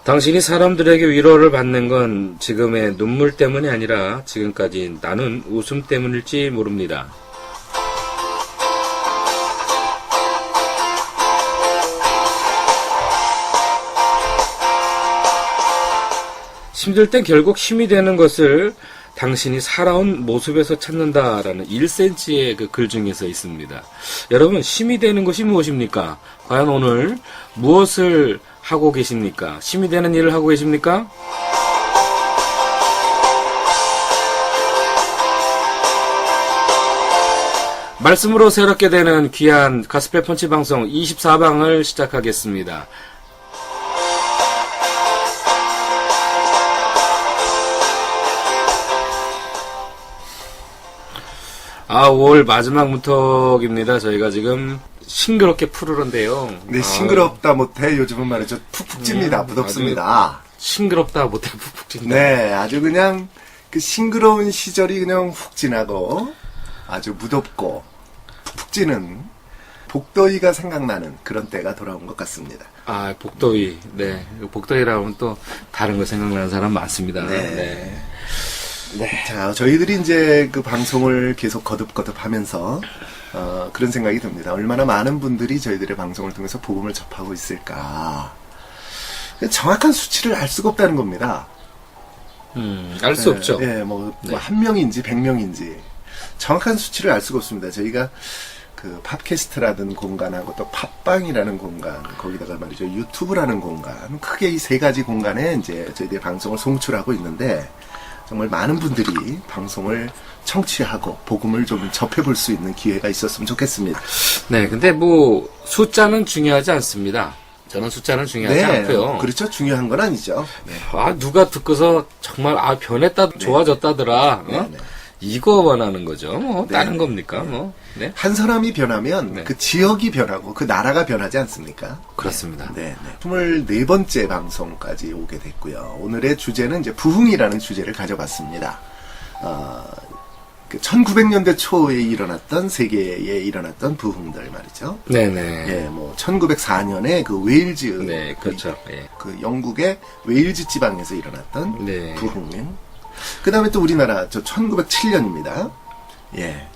당신이 사람들에게 위로를 받는 건 지금의 눈물 때문이 아니라 지금까지 나눈 웃음 때문일지 모릅니다. 힘들 땐 결국 힘이 되는 것을 당신이 살아온 모습에서 찾는다라는 1cm의 그 글 중에서 있습니다. 여러분, 힘이 되는 것이 무엇입니까? 과연 오늘 무엇을 하고 계십니까? 힘이 되는 일을 하고 계십니까? 말씀으로 새롭게 되는 귀한 가스펠 펀치 방송 24방을 시작하겠습니다. 5월 마지막 문턱입니다. 저희가 지금 싱그럽게 푸르른데요. 네, 싱그럽다 못해 요즘은 말이죠. 푹푹 찝니다. 무덥습니다. 싱그럽다 못해 푹푹 찐다. 네, 아주 그냥 그 싱그러운 시절이 그냥 훅 지나고 아주 무덥고 푹푹 찌는 복더위가 생각나는 그런 때가 돌아온 것 같습니다. 복더위. 네. 복더위라 하면 또 다른 거 생각나는 사람 많습니다. 네. 자, 저희들이 이제 그 방송을 계속 거듭거듭 하면서, 그런 생각이 듭니다. 얼마나 많은 분들이 저희들의 방송을 통해서 복음을 접하고 있을까. 정확한 수치를 알 수가 없다는 겁니다. 알 수 없죠. 네, 뭐, 1명인지 100명인지. 정확한 수치를 알 수가 없습니다. 저희가 그 팟캐스트라는 공간하고 또 팟빵이라는 공간, 거기다가 말이죠. 유튜브라는 공간. 크게 이 세 가지 공간에 이제 저희들의 방송을 송출하고 있는데, 정말 많은 분들이 방송을 청취하고 복음을 좀 접해볼 수 있는 기회가 있었으면 좋겠습니다. 네, 근데 뭐 숫자는 중요하지 않습니다. 저는 숫자는 중요하지 않고요. 그렇죠. 중요한 건 아니죠. 네. 누가 듣고서 정말 변했다, 좋아졌다더라. 네. 이거 원하는 거죠. 뭐 다른 네. 겁니까? 뭐. 네. 한 사람이 변하면 네. 그 지역이 변하고 그 나라가 변하지 않습니까? 그렇습니다. 네. 24번째 방송까지 오게 됐고요. 오늘의 주제는 이제 부흥이라는 주제를 가져봤습니다. 1900년대 초에 일어났던 세계에 일어났던 부흥들 말이죠. 네네. 예, 뭐 1904년에 그 웨일즈, 네, 그렇죠. 그 영국의 웨일즈 지방에서 일어났던 네. 부흥. 그 다음에 또 우리나라 1907년입니다. 예.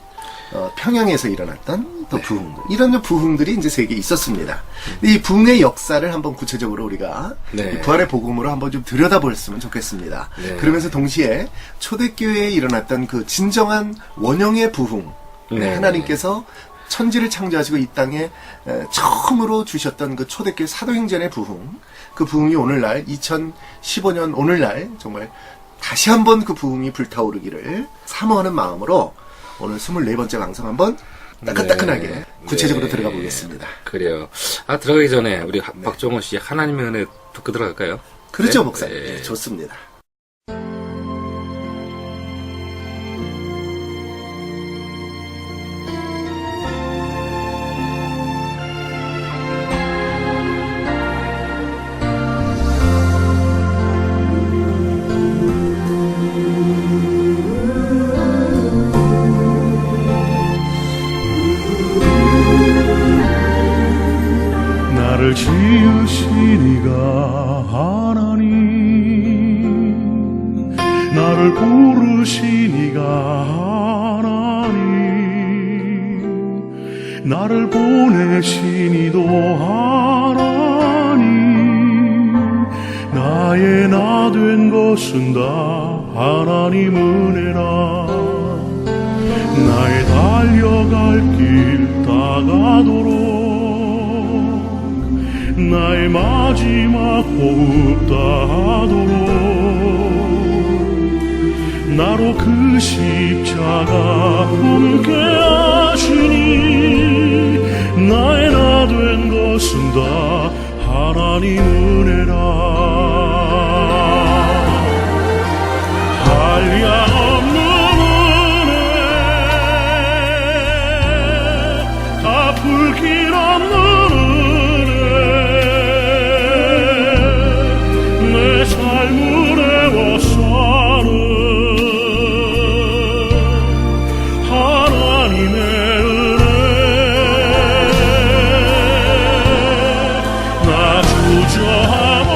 평양에서 일어났던 또 부흥들. 이런 부흥들이 이제 세계에 있었습니다. 근데 이 부흥의 역사를 한번 구체적으로 우리가 이 부활의 복음으로 한번 좀 들여다보았으면 좋겠습니다. 네. 그러면서 동시에 초대교회에 일어났던 그 진정한 원형의 부흥. 네. 하나님께서 천지를 창조하시고 이 땅에 처음으로 주셨던 그 초대교회 사도행전의 부흥. 그 부흥이 오늘날 2015년 오늘날 정말 다시 한번 그 부흥이 불타오르기를 사모하는 마음으로 오늘 24번째 방송 한번 따끈따끈하게 구체적으로 들어가 보겠습니다. 그래요. 들어가기 전에 우리 박종호 씨 하나님의 은혜 듣고 들어갈까요? 그렇죠, 네? 목사님. 네. 네, 좋습니다. 나를 지으신 이가 하나님, 나를 부르신 이가 하나님, 나를 보내신 이도 하나님, 나의 나 된 것은 다 하나님 은혜라. 나의 달려갈 길 다가도록 나의 마지막 호흡 다하도록 나로 그 십자가 함께 하시니 나의 나 된 것은 다 하나님 은혜라. 한량없는 은혜 다 불길 없는 내 삶을 애워싸는 하나님의 은혜. 나 주저하고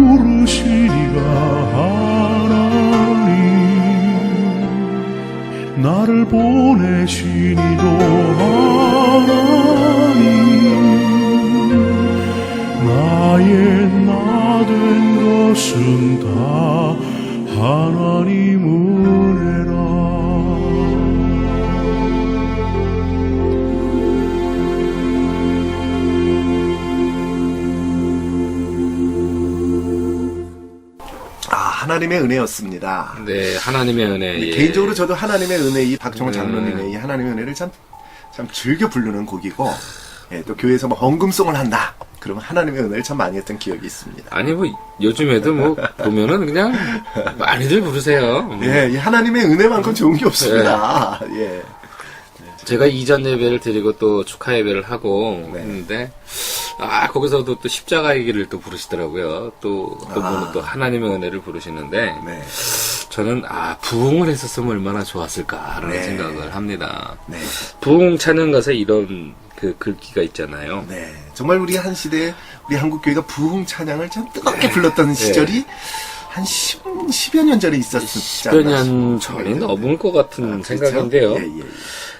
부르시니가 하나님 나를 보내시니도 하나님 나의 나 된 것은 다 하나님 은혜라. 하나님의 은혜였습니다. 네, 하나님의 은혜. 예. 개인적으로 저도 하나님의 은혜, 이 박정호 장로님의 이 하나님의 은혜를 참 즐겨 부르는 곡이고, 예, 또 교회에서 뭐 헌금송을 한다. 그러면 하나님의 은혜를 참 많이 했던 기억이 있습니다. 아니, 뭐, 요즘에도 뭐, 보면은 그냥 많이들 부르세요. 예, 이 하나님의 은혜만큼 좋은 게 없습니다. 예. 제가 이전 예배를 드리고 또 축하 예배를 하고 네. 했는데, 거기서도 또 십자가의 길을 또 부르시더라고요. 또 분은 또 하나님의 은혜를 부르시는데, 네. 저는, 부흥을 했었으면 얼마나 좋았을까라는 네. 생각을 합니다. 네. 부흥 찬양 가사에 이런 그 글귀가 있잖아요. 네. 정말 우리 한 시대에 우리 한국교회가 부흥 찬양을 참 뜨겁게 불렀던 시절이 한 10여 년 전에 있었지 10여 년 전이 넘은 것 같은 생각인데요. 예, 예, 예.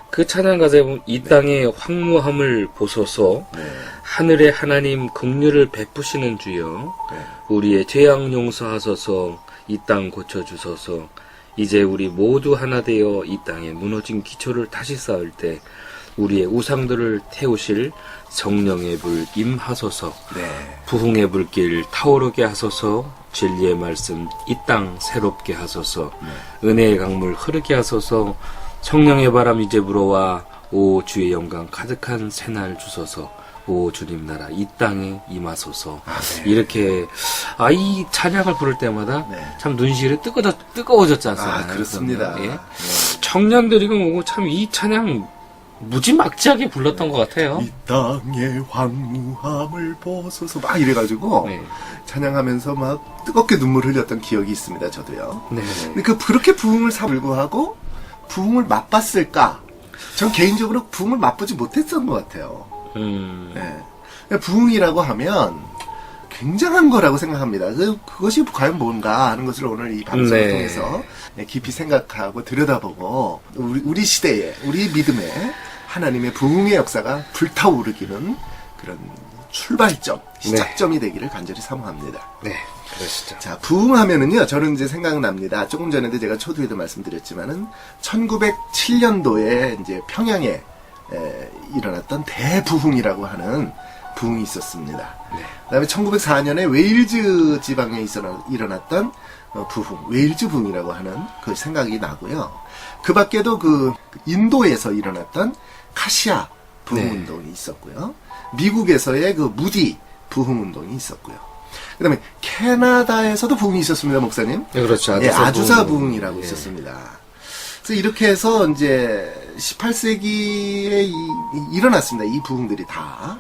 그 찬양 가사에 보면 이 땅의 황무함을 보소서 네. 하늘의 하나님 긍휼을 베푸시는 주여 네. 우리의 죄악 용서하소서 이 땅 고쳐주소서 이제 우리 모두 하나 되어 이 땅에 무너진 기초를 다시 쌓을 때 우리의 우상들을 태우실 성령의 불 임하소서 네. 부흥의 불길 타오르게 하소서 진리의 말씀 이 땅 새롭게 하소서 은혜의 강물 흐르게 하소서 성령의 바람 이제 불어와 오 주의 영광 가득한 새날 주소서 오 주님 나라 이 땅에 임하소서 네. 이렇게 이 찬양을 부를 때마다 네. 참 눈시울이 뜨거워졌지 않습니까? 그렇습니다. 예. 네. 청년들이 보고 참 이 찬양 무지막지하게 불렀던 것 같아요. 이 땅의 황무함을 보소서 막 이래가지고 네. 찬양하면서 막 뜨겁게 눈물 흘렸던 기억이 있습니다. 저도요. 네. 근데 그렇게 부흥을 불구하고 부흥을 맛봤을까? 전 개인적으로 부흥을 맛보지 못했던 것 같아요. 네. 부흥이라고 하면 굉장한 거라고 생각합니다. 그것이 과연 뭔가 하는 것을 오늘 이 방송을 네. 통해서 깊이 생각하고 들여다보고 우리 시대에 우리 믿음에 하나님의 부흥의 역사가 불타오르기는 그런 출발점, 시작점이 되기를 간절히 사모합니다. 네, 그러시죠. 자, 부흥하면은요, 저는 이제 생각납니다. 조금 전에도 제가 초두에도 말씀드렸지만은, 1907년도에 이제 평양에 일어났던 대부흥이라고 하는 부흥이 있었습니다. 네. 그 다음에 1904년에 웨일즈 지방에 일어났던 부흥, 웨일즈 부흥이라고 하는 그 생각이 나고요. 그 밖에도 그 인도에서 일어났던 카시아 부흥 네. 운동이 있었고요. 미국에서의 그 무디 부흥 운동이 있었고요. 그 다음에 캐나다에서도 부흥이 있었습니다, 목사님. 네, 그렇죠. 예, 아주사 부흥이라고 예. 있었습니다. 그래서 이렇게 해서 이제 18세기에 일어났습니다. 이 부흥들이 다.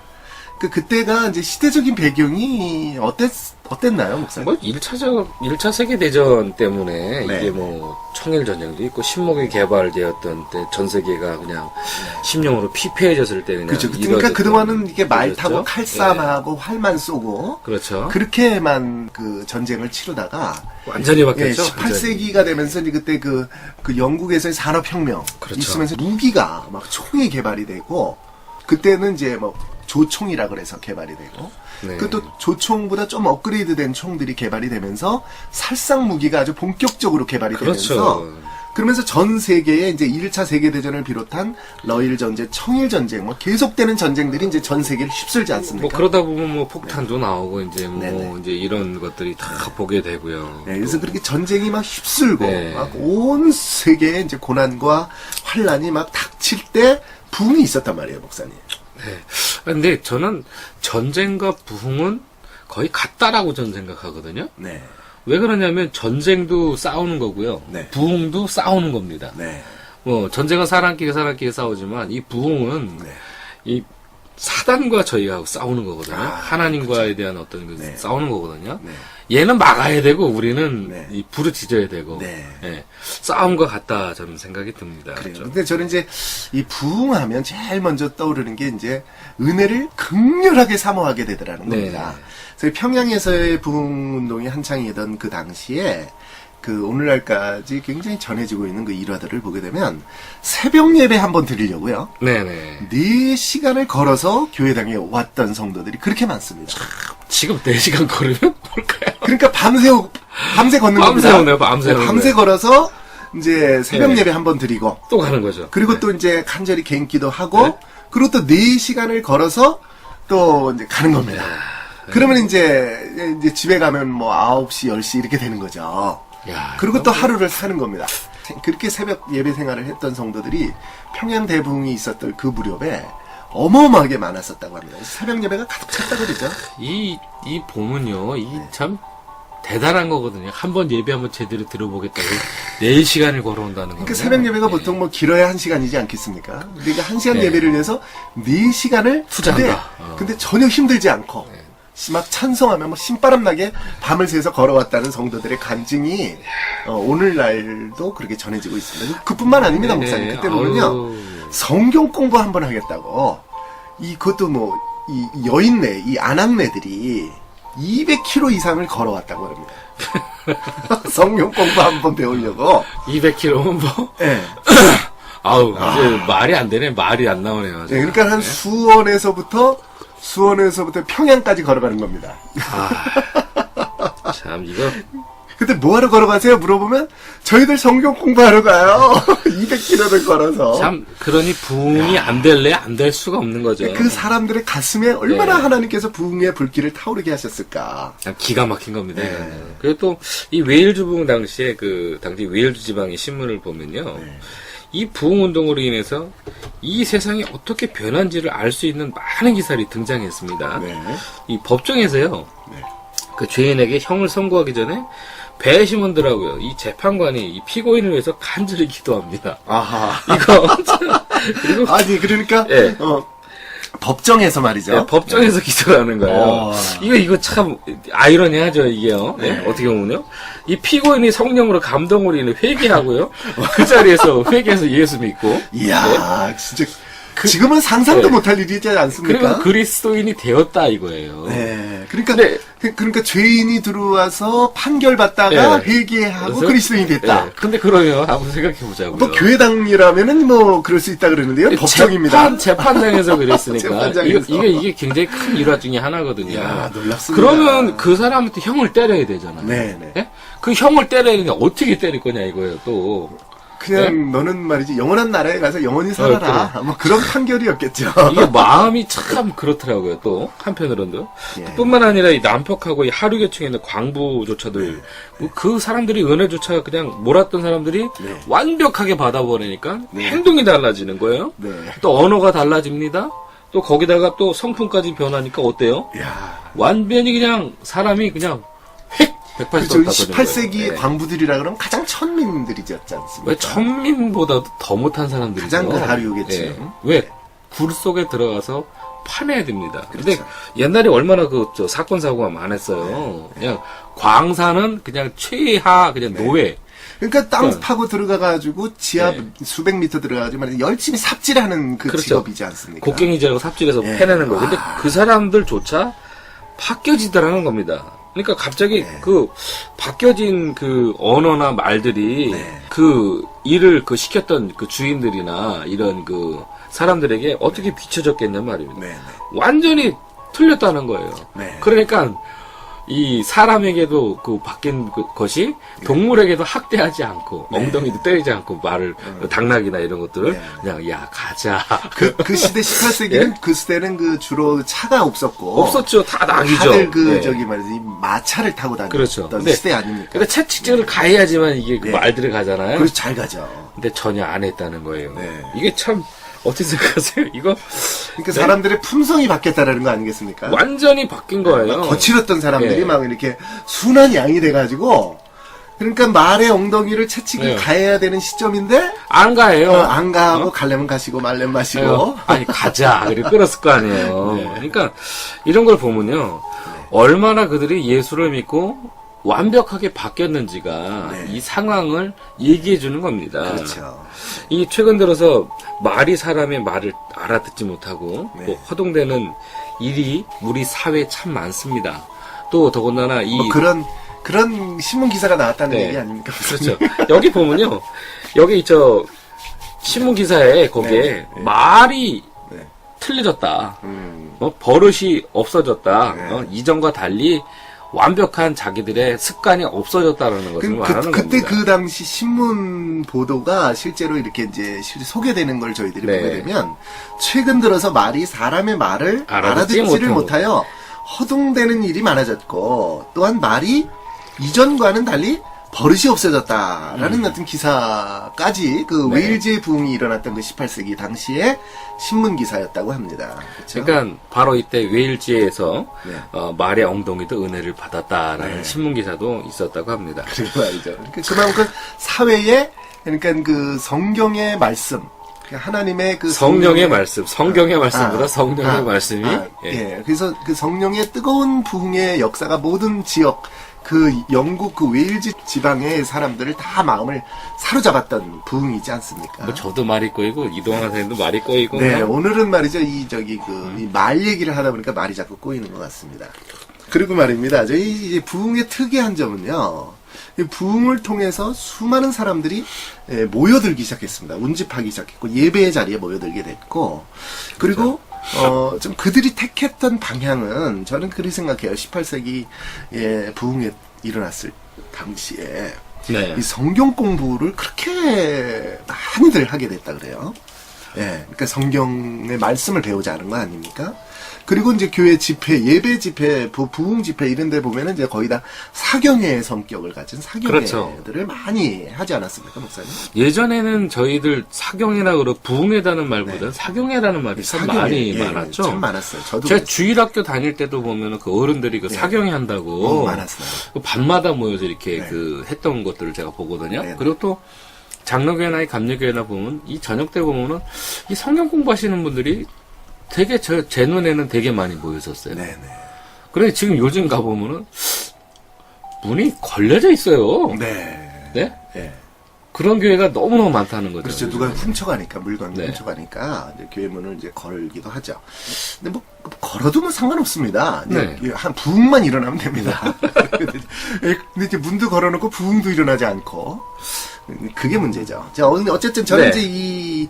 그때가 이제 시대적인 배경이 어땠나요, 목사님? 뭐 1차 세계대전 때문에 네. 이게 뭐 청일전쟁도 있고 신목이 개발되었던 때 전 세계가 그냥 심령으로 피폐해졌을 때 그냥 그렇죠. 그러니까 이루어졌던 그동안은 이게 말 일이었죠. 타고 칼싸움하고 활만 쏘고 그렇죠. 그렇게만 그 전쟁을 치르다가 완전히 바뀌었죠. 18세기가 되면서 이제 그때 그 영국에서의 산업혁명 그렇죠. 있으면서 무기가 막 총이 개발이 되고 그때는 이제 뭐 조총이라 그래서 개발이 되고 네. 그 또 조총보다 좀 업그레이드된 총들이 개발이 되면서 살상 무기가 아주 본격적으로 개발이 되면서 그렇죠. 그러면서 전 세계에 이제 1차 세계대전을 비롯한 러일 전쟁, 청일 전쟁, 뭐 계속되는 전쟁들이 이제 전 세계를 휩쓸지 않습니까? 뭐 그러다 보면 뭐 폭탄도 나오고 이제 뭐 네네. 이제 이런 것들이 다 보게 되고요. 네, 그래서 그렇게 전쟁이 막 휩쓸고 네. 막 온 세계에 이제 고난과 환란이 막 닥칠 때 부흥이 있었단 말이에요, 목사님. 네. 근데 저는 전쟁과 부흥은 거의 같다라고 저는 생각하거든요. 네. 왜 그러냐면 전쟁도 싸우는 거고요. 네. 부흥도 싸우는 겁니다. 네. 뭐 전쟁은 사람끼리 싸우지만 이 부흥은 네. 이 사단과 저희가 싸우는 거거든요. 아, 하나님과에 대한 어떤 그 네. 싸우는 거거든요. 네. 얘는 막아야 되고 우리는 네. 이 부르짖어야 되고 네. 예, 싸움과 같다 저는 생각이 듭니다. 그래요. 그렇죠? 근데 저는 이제 이 부흥하면 제일 먼저 떠오르는 게 이제 은혜를 극렬하게 사모하게 되더라는 네. 겁니다. 그래서 평양에서의 부흥 운동이 한창이던 그 당시에 그 오늘날까지 굉장히 전해지고 있는 그 일화들을 보게 되면 새벽 예배 한번 드리려고요. 네네. 4시간을 걸어서 교회당에 왔던 성도들이 그렇게 많습니다. 지금 4시간 걸으면 뭘까요? 그러니까 밤새 걷는 밤새 겁니다. 오네요, 밤새 오는 밤새 거예요. 걸어서 이제 새벽 네. 예배 한번 드리고 또 가는 거죠. 그리고 네. 또 이제 간절히 개인기도 하고 네. 그리고 또 4시간을 걸어서 또 이제 가는 겁니다. 그러면 이제 집에 가면 뭐 9시, 10시 이렇게 되는 거죠. 야, 그리고 또 하루를 사는 겁니다. 그렇게 새벽 예배 생활을 했던 성도들이 평양 대붕이 있었던 그 무렵에 어마어마하게 많았었다고 합니다. 새벽 예배가 가득 찼다 그러죠. 이 봄은요, 참 대단한 거거든요. 한번 예배 한번 제대로 들어보겠다고 4시간을 걸어온다는 거예요. 그러니까 새벽 예배가 보통 뭐 길어야 1시간이지 않겠습니까? 그러니까 1시간 네. 예배를 위해서 4시간을 투자한다. 근데 전혀 힘들지 않고 막 찬송하며 뭐 신바람 나게 밤을 새서 걸어왔다는 성도들의 간증이 오늘날도 그렇게 전해지고 있습니다. 그뿐만 아닙니다, 목사님. 그때 보면요. 아유. 성경 공부 한번 하겠다고 그것도 뭐 이 여인네, 이 아낙네들이 200km 이상을 걸어왔다고 합니다. 성경 공부 한번 배우려고. 200km면 뭐? 예. 아우, 이제 말이 안 되네. 말이 안 나오네요. 네, 그러니까 한 수원에서부터 평양까지 걸어가는 겁니다. 참, 이거. 근데 뭐하러 걸어가세요? 물어보면 저희들 성경 공부하러 가요. 200km를 걸어서. 참, 그러니 부흥이 안 될래? 안 될 수가 없는 거죠. 그 사람들의 가슴에 얼마나 네. 하나님께서 부흥의 불길을 타오르게 하셨을까. 그냥 기가 막힌 겁니다. 네. 이거는. 그리고 또, 이 웨일즈 부흥 당시에 당시 웨일즈 지방의 신문을 보면요. 네. 이 부흥 운동으로 인해서 이 세상이 어떻게 변한지를 알 수 있는 많은 기사들이 등장했습니다. 네. 이 법정에서요. 네. 그 죄인에게 형을 선고하기 전에 배심원들하고요. 이 재판관이 이 피고인을 위해서 간절히 기도합니다. 아하. 이거 그리고 아니, 그러니까, 예. 법정에서 말이죠. 네, 법정에서 기도를 하는 거예요. 이거 참 아이러니하죠, 이게요. 네? 어떻게 보면요. 이 피고인이 성령으로 감동으로 인해 회개하고요. 그 자리에서 회개해서 예수 믿고. 이야, 진짜. 지금은 상상도 네. 못할 일이지 않습니까? 그리고 그리스도인이 되었다 이거예요. 네. 그러니까, 근데- 그러니까 죄인이 들어와서 판결받다가 네. 회개하고 그래서- 그리스도인이 됐다. 네. 근데 그러면 한번 생각해 보자고요. 뭐 교회당이라면은 뭐 그럴 수 있다 그러는데요. 법정입니다. 재판장에서 그랬으니까 재판장에서. 이게 굉장히 큰 일화 중에 하나거든요. 이야, 놀랍습니다. 그러면 그 사람한테 형을 때려야 되잖아요. 네, 네. 그 형을 때려야 되는데 어떻게 때릴 거냐 이거예요. 또 그냥 너는 말이지 영원한 나라에 가서 영원히 살아라. 뭐 그런 판결이었겠죠. 이게 마음이 참 그렇더라고요. 또 한편으로는 예. 뿐만 아니라 이 남퍽하고 이 하류계층에 있는 광부조차들 뭐그 사람들이 은혜조차 그냥 몰았던 사람들이 네. 완벽하게 받아버리니까 네. 행동이 달라지는 거예요. 네. 또 언어가 달라집니다. 또 거기다가 또 성품까지 변하니까 어때요? 야, 완전히 그냥 사람이 그냥 획 180도 그죠. 바꿔주는 18세기 거예요. 네. 광부들이라 그러면 가장 천민들이지 않습니까? 왜 천민보다도 더 못한 사람들이죠. 가장 그 하류겠지. 왜? 굴 속에 들어가서 파내야 됩니다. 근데 그렇죠. 옛날에 얼마나 사건 사고가 많았어요. 그냥 광산은 그냥 최하 그냥 노예. 그러니까 땅 네. 파고 들어가가지고 지하 네. 수백 미터 들어가가지고 말이지 열심히 삽질하는 그 그렇죠. 직업이지 않습니까? 곡괭이질하고 삽질해서 예. 패내는 거. 근데 아. 그 사람들조차 바뀌어지더라는 겁니다. 그러니까 갑자기 네. 그 바뀌어진 그 언어나 말들이 네. 그 일을 그 시켰던 그 주인들이나 이런 그 사람들에게 어떻게 비춰졌겠냐 말입니다. 네, 네. 완전히 틀렸다는 거예요. 네. 그러니까 이 사람에게도 그 바뀐 것이 동물에게도 학대하지 않고 네. 엉덩이도 때리지 않고 말을 당나귀나 이런 것들을 네. 그냥 야 가자. 그 시대 18세기는 예? 그 시대는 그 주로 차가 없었고 없었죠. 다 낙이죠. 다들 그 네. 저기 말이지 마차를 타고 다녔던 그렇죠. 근데- 시대 아닙니까? 근데 채찍질을 가해야지만 이게 그 네. 말들이 가잖아요. 그래서 잘 가죠. 근데 전혀 안 했다는 거예요. 네. 이게 참 어떻게 생각하세요? 이거 그러니까 사람들의 품성이 바뀌었다라는 거 아니겠습니까? 완전히 바뀐 거예요. 막 거칠었던 사람들이 예. 막 이렇게 순한 양이 돼가지고 그러니까 말의 엉덩이를 채찍을 네. 가해야 되는 시점인데 안 가요. 안 가고 가려면 가시고 말려면 마시고. 아니 가자 그리고 끌었을 거 아니에요. 네. 그러니까 이런 걸 보면요, 얼마나 그들이 예수를 믿고 완벽하게 바뀌었는지가 네. 이 상황을 얘기해 주는 겁니다. 그렇죠. 이 최근 들어서 말이 사람의 말을 알아듣지 못하고 네. 또 허둥대는 일이 우리 사회에 참 많습니다. 또 더군다나 이 뭐 그런 신문 기사가 나왔다는 네. 얘기 아닙니까? 그렇죠. 여기 보면요, 여기 저 신문 기사에 거기에 네. 네. 말이 네. 틀려졌다. 버릇이 없어졌다. 네. 이전과 달리 완벽한 자기들의 습관이 없어졌다라는 것을 말하는 그때 겁니다. 그 당시 신문 보도가 실제로 이렇게 이제 소개되는 걸 저희들이 네. 보게 되면 최근 들어서 말이 사람의 말을 알아듣지 알아듣지를 못하고. 못하여 허둥대는 일이 많아졌고 또한 말이 이전과는 달리 버릇이 없어졌다라는 어떤 기사까지 그 네. 웨일즈의 부흥이 일어났던 그 18세기 당시에 신문 기사였다고 합니다. 그렇죠? 그러니까 바로 이때 웨일즈에서 네. 말의 엉덩이도 은혜를 받았다라는 네. 신문 기사도 있었다고 합니다. 그리고 말이죠. 그러니까 그만큼 사회에 그러니까 그 성경의 말씀, 하나님의 그 성령의 말씀, 성경의 말씀보다 성령의 아, 말씀이 예. 그래서 그 성령의 뜨거운 부흥의 역사가 모든 지역 그 영국 그 웨일즈 지방의 사람들을 다 마음을 사로잡았던 부흥이지 않습니까? 뭐 저도 말이 꼬이고 이동환 선생님도 말이 꼬이고 네, 뭐. 오늘은 말이죠. 이 말 얘기를 하다 보니까 말이 자꾸 꼬이는 것 같습니다. 그리고 말입니다. 저희 이제 부흥의 특이한 점은요. 이 부흥을 통해서 수많은 사람들이 모여들기 시작했습니다. 운집하기 시작했고 예배의 자리에 모여들게 됐고 그리고 좀 그들이 택했던 방향은 저는 그리 생각해요. 18세기에 부흥에 일어났을 당시에 네. 이 성경 공부를 그렇게 많이들 하게 됐다 그래요. 예, 그러니까 성경의 말씀을 배우자 하는 거 아닙니까? 그리고 이제 교회 집회, 예배 집회, 부흥 집회 이런 데 보면은 이제 거의 다 사경의 성격을 가진 사경회들을 그렇죠. 많이 하지 않았습니까, 목사님? 예전에는 저희들 사경이라 그러고 부흥회라는 말보다 사경회라는 말이 참 사경회, 많이 예, 많았죠. 참 많았어요. 저도 제가 그랬어요. 주일학교 다닐 때도 보면은 그 어른들이 그 사경회 한다고 많았어요. 그 밤마다 모여서 이렇게 네. 그 했던 것들을 제가 보거든요. 네. 그리고 또 장로교회나 감리교회나 보면 이 저녁 때 보면은 이 성경 공부하시는 분들이 되게 제 눈에는 되게 많이 모였었어요. 네네. 그래 지금 요즘 가 보면은 문이 걸려져 있어요. 네. 네? 예. 그런 교회가 너무너무 많다는 거죠. 그렇죠. 누가 훔쳐가니까, 물건 네. 훔쳐가니까, 이제 교회 문을 이제 걸기도 하죠. 근데 뭐, 걸어도 뭐 상관없습니다. 이제 네. 한 부흥만 일어나면 됩니다. 근데 이제 문도 걸어놓고 부흥도 일어나지 않고, 그게 문제죠. 자, 어쨌든 저는 네. 이제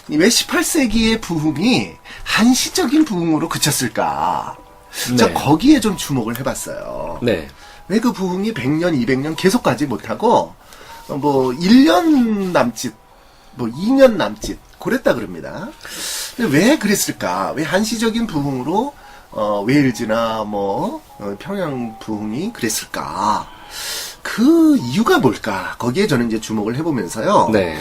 왜 18세기의 부흥이 한시적인 부흥으로 그쳤을까? 저 네. 거기에 좀 주목을 해봤어요. 네. 왜 그 부흥이 100년, 200년 계속 가지 못하고, 뭐, 1년 남짓, 뭐, 2년 남짓, 그랬다 그럽니다. 근데 왜 그랬을까? 왜 한시적인 부흥으로, 웨일즈나 뭐, 평양 부흥이 그랬을까? 그 이유가 뭘까? 거기에 저는 이제 주목을 해보면서요. 네.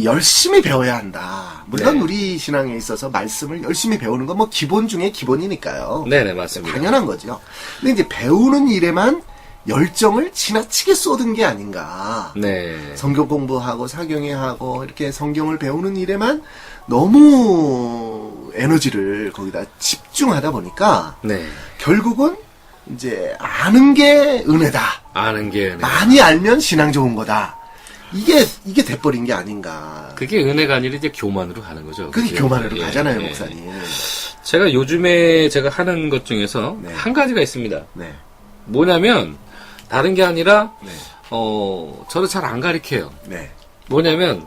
열심히 배워야 한다. 물론 네. 우리 신앙에 있어서 말씀을 열심히 배우는 건 뭐 기본 중에 기본이니까요. 네네, 맞습니다. 당연한 거죠. 근데 이제 배우는 일에만 열정을 지나치게 쏟은 게 아닌가. 네. 성경 공부하고 사경회하고 이렇게 성경을 배우는 일에만 너무 에너지를 거기다 집중하다 보니까 네. 결국은 이제 아는 게 은혜다. 아는 게 은혜. 많이 알면 신앙 좋은 거다. 이게 돼버린 게 아닌가. 그게 은혜가 아니라 이제 교만으로 가는 거죠. 그게 그죠? 교만으로 예, 가잖아요, 예. 목사님. 제가 요즘에 제가 하는 것 중에서 네. 한 가지가 있습니다. 네. 뭐냐면, 다른 게 아니라, 네. 저도 잘 안 가르쳐요. 네. 뭐냐면,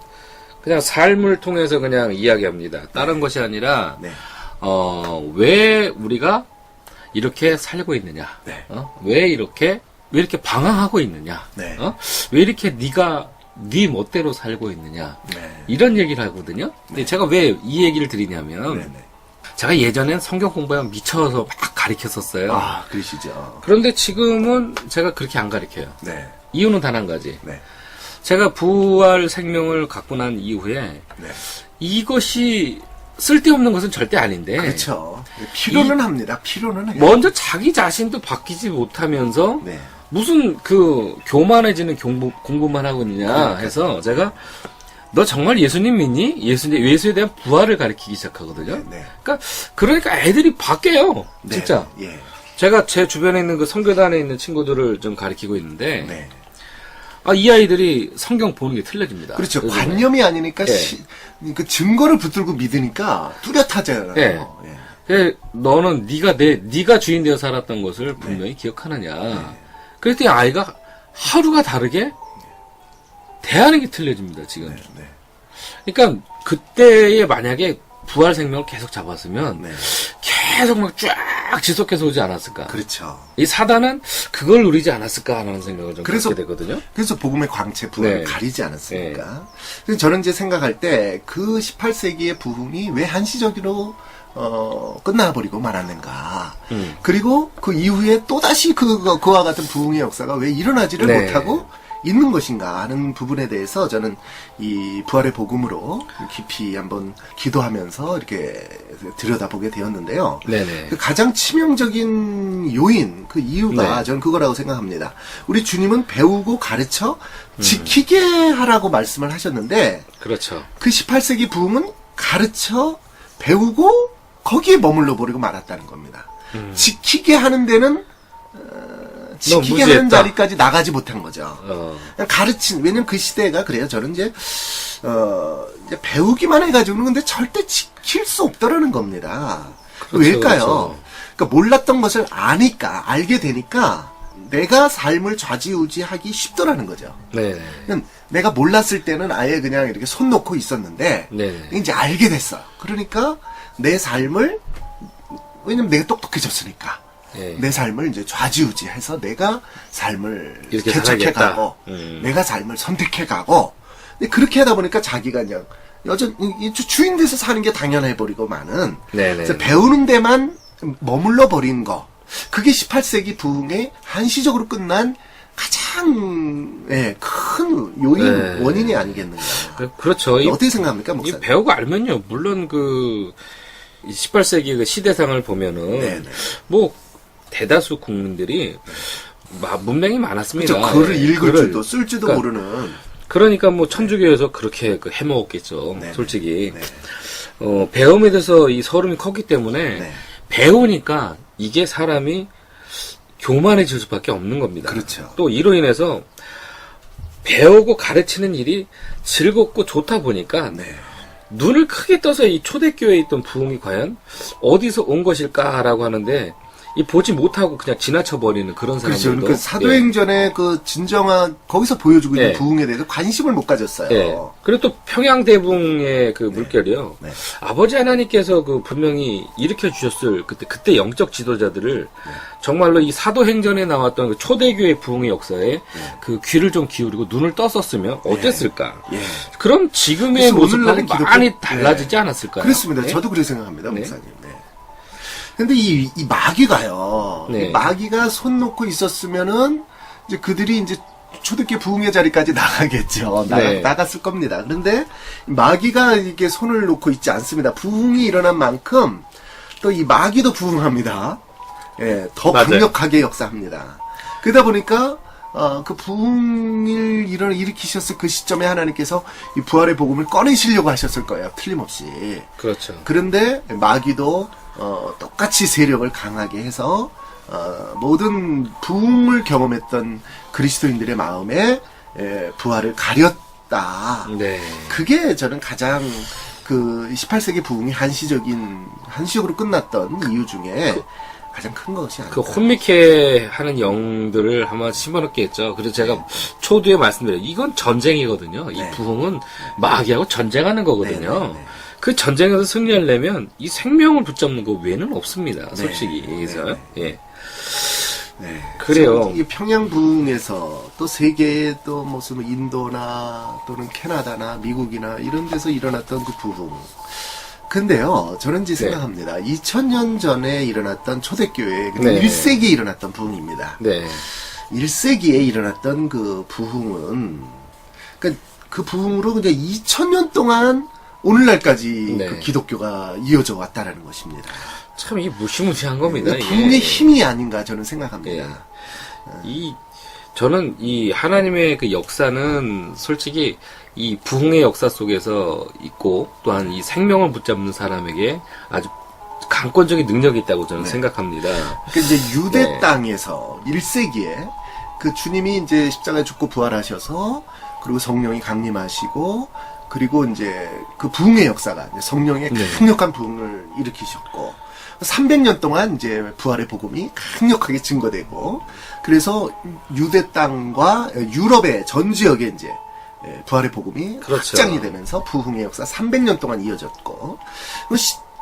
그냥 삶을 통해서 그냥 이야기합니다. 다른 것이 아니라, 네. 왜 우리가 이렇게 살고 있느냐? 네. 왜 이렇게 방황하고 있느냐? 네. 왜 이렇게 네 멋대로 살고 있느냐? 네. 이런 얘기를 하거든요. 근데 제가 왜 이 얘기를 드리냐면, 네. 네. 제가 예전엔 성경 공부에 미쳐서 막 가르쳤었어요. 아, 그러시죠. 그런데 지금은 제가 그렇게 안 가르쳐요. 네. 이유는 단 한 가지. 네. 제가 부활 생명을 갖고 난 이후에 네. 이것이 쓸데없는 것은 절대 아닌데, 그렇죠. 필요는 합니다. 필요는 해요. 먼저 자기 자신도 바뀌지 못하면서 네. 무슨 그 교만해지는 공부만 하고 있느냐 해서 제가 너 정말 예수님 믿니? 예수에 대한 부활을 가르치기 시작하거든요. 네. 그러니까 애들이 바뀌어요. 네. 진짜. 예. 제가 제 주변에 있는 그 선교단에 있는 친구들을 좀 가르치고 있는데 네. 이 아이들이 성경 보는 게 틀려집니다. 그렇죠. 요즘에. 관념이 아니니까 예. 그 증거를 붙들고 믿으니까 뚜렷하잖아요. 예. 예. 너는 네가 주인 되어 살았던 것을 분명히 기억하느냐. 그랬더니 아이가 하루가 다르게 대하는 게 틀려집니다, 지금. 네. 그러니까 그때에 만약에 부활 생명을 계속 잡았으면 네. 계속 막 쫙 지속해서 오지 않았을까. 그렇죠. 이 사단은 그걸 누리지 않았을까 하는 생각을 좀 그래서- 갖게 되거든요. 그래서 복음의 광채 부활을 네. 가리지 않았습니까? 그래서 저는 이제 생각할 때 그 18세기의 부흥이 왜 한시적으로 끝나버리고 말았는가. 그리고 그 이후에 또다시 그와 같은 부흥의 역사가 왜 일어나지를 네. 못하고 있는 것인가 하는 부분에 대해서 저는 이 부활의 복음으로 깊이 한번 기도하면서 이렇게 들여다보게 되었는데요. 네네. 그 가장 치명적인 요인, 그 이유가 네. 저는 그거라고 생각합니다. 우리 주님은 배우고 가르쳐 지키게 하라고 말씀을 하셨는데 그렇죠. 그 18세기 부흥은 가르쳐 배우고 거기에 머물러 버리고 말았다는 겁니다. 지키게 하는 데는 지키게 하는 무지했다. 자리까지 나가지 못한 거죠. 그냥 왜냐면 그 시대가 그래요. 저는 이제 배우기만 해가지고는 근데 절대 지킬 수 없더라는 겁니다. 그렇죠, 왜일까요? 그렇죠. 그러니까 몰랐던 것을 알게 되니까 내가 삶을 좌지우지하기 쉽더라는 거죠. 네. 내가 몰랐을 때는 아예 그냥 이렇게 손 놓고 있었는데 네. 이제 알게 됐어. 그러니까 내 삶을 왜냐면 내가 똑똑해졌으니까 네. 내 삶을 이제 좌지우지해서 내가 삶을 이렇게 개척해가고 살아야겠다. 내가 삶을 선택해가고 근데 그렇게 하다 보니까 자기가 그냥 여전히 주인 돼서 사는 게 당연해버리고만은 네네. 그래서 배우는 데만 머물러 버린 거 그게 18세기 부흥의 한시적으로 끝난 가장 큰 요인 네. 원인이 아니겠는가. 그렇죠. 어떻게 생각합니까, 이 목사님? 배우고 알면요. 물론 그 18세기 그 시대상을 보면은 네네. 뭐 대다수 국민들이 문맹이 많았습니다. 그렇죠. 글을 예, 읽을 글을. 줄도 쓸 줄도 그러니까 모르는. 그러니까 뭐 천주교에서 그렇게 그 해먹었겠죠. 네. 솔직히 네. 배움에 대해서 이 서름이 컸기 때문에 네. 배우니까 이게 사람이 교만해질 수밖에 없는 겁니다. 그렇죠. 또 이로 인해서 배우고 가르치는 일이 즐겁고 좋다 보니까 네. 눈을 크게 떠서 이 초대교회에 있던 부흥이 과연 어디서 온 것일까라고 하는데 이 보지 못하고 그냥 지나쳐버리는 그런 그렇죠. 사람들도 그 사도행전의 그 진정한 거기서 보여주고 있는 예. 부흥에 대해서 관심을 못 가졌어요. 예. 그리고 또 평양대붕의 그 물결이요. 네. 아버지 하나님께서 그 분명히 일으켜 주셨을 그때 영적 지도자들을 정말로 이 사도행전에 나왔던 그 초대교회 부흥의 역사에 그 귀를 좀 기울이고 눈을 떴었으면 어땠을까? 예. 그럼 지금의 그래서 오늘날의 모습과는 기독교- 많이 달라지지 않았을까요? 그렇습니다. 네? 저도 그렇게 생각합니다, 네. 목사님. 네. 근데 이 마귀가요. 네. 이 마귀가 손 놓고 있었으면은 이제 그들이 이제 초대교회 부흥의 자리까지 나가겠죠. 네. 나갔을 겁니다. 그런데 마귀가 이게 손을 놓고 있지 않습니다. 부흥이 일어난 만큼 또 이 마귀도 부흥합니다. 예, 더 맞아요. 강력하게 역사합니다. 그러다 보니까 그 부흥을 일으키셨을 그 시점에 하나님께서 이 부활의 복음을 꺼내시려고 하셨을 거예요. 틀림없이. 그렇죠. 그런데 마귀도 똑같이 세력을 강하게 해서 모든 부흥을 경험했던 그리스도인들의 마음에 부활을 가렸다. 네. 그게 저는 가장 그 18세기 부흥이 한시적으로 끝났던 이유 중에 가장 큰 것이 아닐까. 그 혼미케 하는 영들을 한번 심어놓겠죠. 그래서 제가 초두에 말씀드려요. 이건 전쟁이거든요. 이 네. 부흥은 마귀하고 전쟁하는 거거든요. 네, 네, 네. 그 전쟁에서 승리하려면 이 생명을 붙잡는 거 외에는 없습니다. 솔직히. 네, 그래서 네, 예. 네. 그래요. 이 평양 부흥에서 또 세계의 또 무슨 인도나 또는 캐나다나 미국이나 이런 데서 일어났던 그 부흥. 근데요, 저는 이제 생각합니다. 2000년 전에 일어났던 초대교회, 네. 1세기에 일어났던 부흥입니다. 네. 1세기에 일어났던 그 부흥은, 그러니까 그 부흥으로 그냥 2000년 동안 오늘날까지 네. 그 기독교가 이어져 왔다라는 것입니다. 참 이게 무시무시한 겁니다. 이게. 부흥의 힘이 아닌가 저는 생각합니다. 이 저는 이 하나님의 그 역사는 솔직히 이 부흥의 역사 속에서 있고 또한 이 생명을 붙잡는 사람에게 아주 강권적인 능력이 있다고 저는 생각합니다. 그 이제 유대 네. 땅에서 1세기에 그 주님이 이제 십자가에 죽고 부활하셔서 그리고 성령이 강림하시고 그리고 이제 그 부흥의 역사가 이제 성령의 네. 강력한 부흥을 일으키셨고 300년 동안 이제 부활의 복음이 강력하게 증거되고 그래서 유대 땅과 유럽의 전 지역에 이제 부활의 복음이 그렇죠. 확장이 되면서 부흥의 역사 300년 동안 이어졌고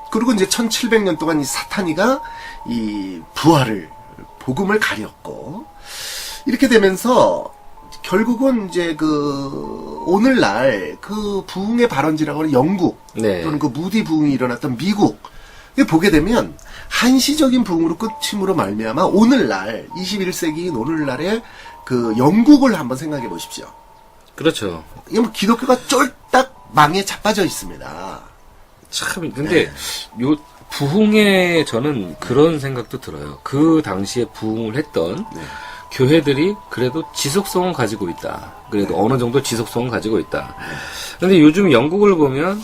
그리고 이제 1700년 동안 이 사탄이가 이 부활을 복음을 가렸고 이렇게 되면서 결국은 이제 그 오늘날 그 부흥의 발원지라고 하는 영국 네. 또는 그 무디 부흥이 일어났던 미국 보게 되면 한시적인 부흥으로 끝임으로 말미암아 오늘날 21세기인 오늘날의 그 영국을 한번 생각해 보십시오. 그렇죠. 이게 뭐 기독교가 쫄딱 망에 자빠져 있습니다. 참 근데 요 부흥에 저는 그런 생각도 들어요. 그 당시에 부흥을 했던 교회들이 그래도 지속성은 가지고 있다. 그래도 어느 정도 지속성은 가지고 있다. 근데 요즘 영국을 보면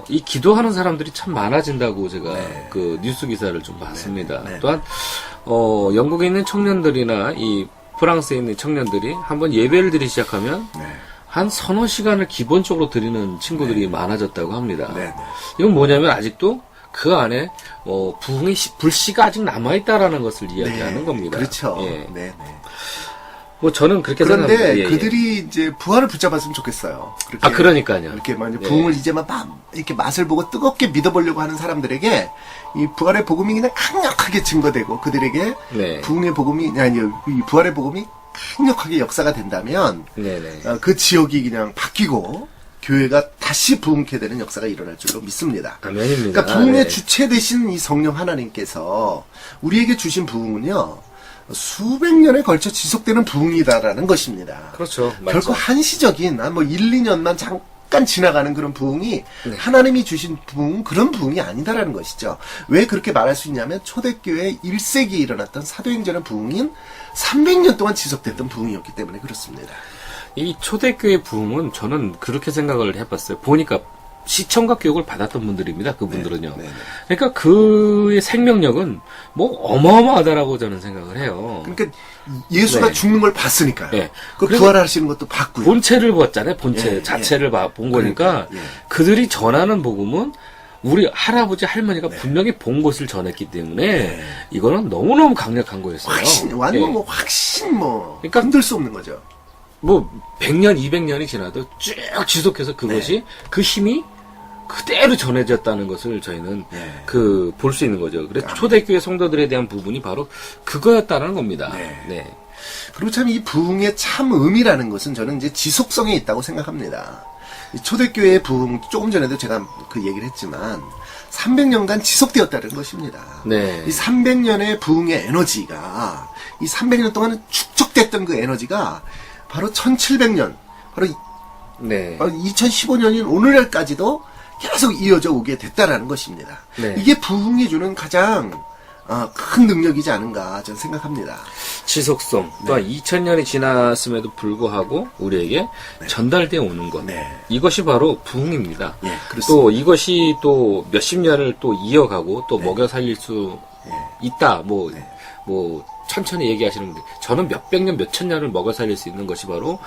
이 기도하는 사람들이 참 많아진다고 제가 그 뉴스 기사를 좀 봤습니다. 또한 영국에 있는 청년들이나 이 프랑스에 있는 청년들이 한번 예배를 드리기 시작하면 한 서너 시간을 기본적으로 드리는 친구들이 많아졌다고 합니다. 이건 뭐냐면 아직도 그 안에 부흥의 불씨가 아직 남아있다라는 것을 이야기하는 겁니다. 그렇죠. 예. 네. 뭐 저는 그렇게 그런데 생각합니다. 예, 그들이 이제 부활을 붙잡았으면 좋겠어요. 그렇게, 그러니까요. 이렇게 만약 네. 부흥을 이제 막 이렇게 맛을 보고 뜨겁게 믿어보려고 하는 사람들에게 이 부활의 복음이 그냥 강력하게 증거되고 그들에게 네. 부흥의 복음이 아니 이 부활의 복음이 강력하게 역사가 된다면 네네. 그 지역이 그냥 바뀌고 교회가 다시 부흥케 되는 역사가 일어날 줄로 믿습니다. 아멘입니다. 그러니까 부흥의 네. 주체 되신 이 성령 하나님께서 우리에게 주신 부흥은요 수백 년에 걸쳐 지속되는 부흥이다라는 것입니다. 그렇죠. 맞죠. 결코 한시적인 한 뭐 1, 2년만 잠깐 지나가는 그런 부흥이 하나님이 주신 부흥 그런 부흥이 아니다라는 것이죠. 왜 그렇게 말할 수 있냐면 초대교회 1세기에 일어났던 사도행전의 부흥인 300년 동안 지속됐던 부흥이었기 때문에 그렇습니다. 이 초대교회 부흥은 저는 그렇게 생각을 해봤어요. 보니까 시청과 교육을 받았던 분들입니다. 그분들은요. 네. 그러니까 그의 생명력은 뭐 어마어마하다라고 저는 생각을 해요. 그러니까 예수가 네. 죽는 걸 봤으니까요. 네. 그 그리고 부활하시는 것도 봤고요. 본체를 봤잖아요. 본체 예, 자체를 본 거니까 그러니까, 예. 그들이 전하는 복음은 우리 할아버지 할머니가 분명히 본 것을 전했기 때문에 이거는 너무너무 강력한 거였어요. 확신, 예. 완전 뭐 확신 뭐 그러니까 흔들 수 없는 거죠. 뭐 100년, 200년이 지나도 쭉 지속해서 그것이 그 힘이 그대로 전해졌다는 것을 저희는 그 볼 수 있는 거죠. 그래서 초대교회 성도들에 대한 부분이 바로 그거였다는 겁니다. 네. 그리고 참 이 부흥의 참 의미라는 것은 저는 이제 지속성에 있다고 생각합니다. 이 초대교회의 부흥 조금 전에도 제가 그 얘기를 했지만 300년간 지속되었다는 것입니다. 네. 이 300년의 부흥의 에너지가 이 300년 동안 축적됐던 그 에너지가 바로 1700년, 바로 네. 2015년인 오늘날까지도 계속 이어져 오게 됐다라는 것입니다. 네. 이게 부흥이 주는 가장 큰 능력이지 않은가 저는 생각합니다. 지속성. 또한 2000년이 지났음에도 불구하고 우리에게 전달되어 오는 것. 이것이 바로 부흥입니다. 그렇습니다. 또 이것이 또 몇십 년을 또 이어가고 또 먹여 살릴 수 있다. 뭐 천천히 얘기하시는 분들. 저는 몇백 년, 몇천 년을 먹여 살릴 수 있는 것이 바로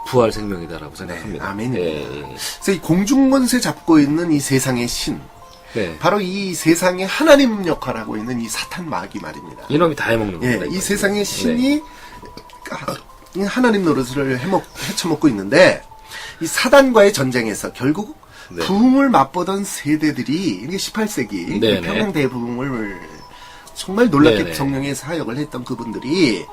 부활 생명이다라고 생각합니다. 아멘입니다. 그래서 이 공중권세 잡고 있는 이 세상의 신, 바로 이 세상의 하나님 역할하고 있는 이 사탄 마귀 말입니다. 이놈이 다 해먹는 겁니다. 이 세상의 신이 하나님 노릇을 헤쳐먹고 있는데 이 사단과의 전쟁에서 결국 부흥을 맛보던 세대들이 이게 18세기 평양 대부흥을 정말 놀랍게 성령의 사역을 했던 그분들이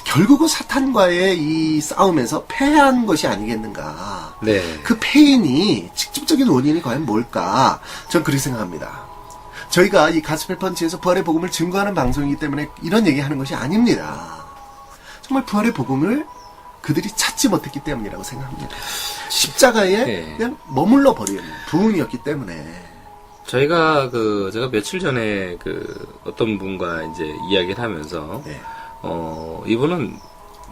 결국은 사탄과의 이 싸움에서 패한 것이 아니겠는가. 그 패인이 직접적인 원인이 과연 뭘까? 전 그렇게 생각합니다. 저희가 이 가스펠 펀치에서 부활의 복음을 증거하는 방송이기 때문에 이런 얘기하는 것이 아닙니다. 정말 부활의 복음을 그들이 찾지 못했기 때문이라고 생각합니다. 십자가에 그냥 머물러 버린 부흥이었기 때문에. 제가 며칠 전에 어떤 분과 이제 이야기를 하면서, 이분은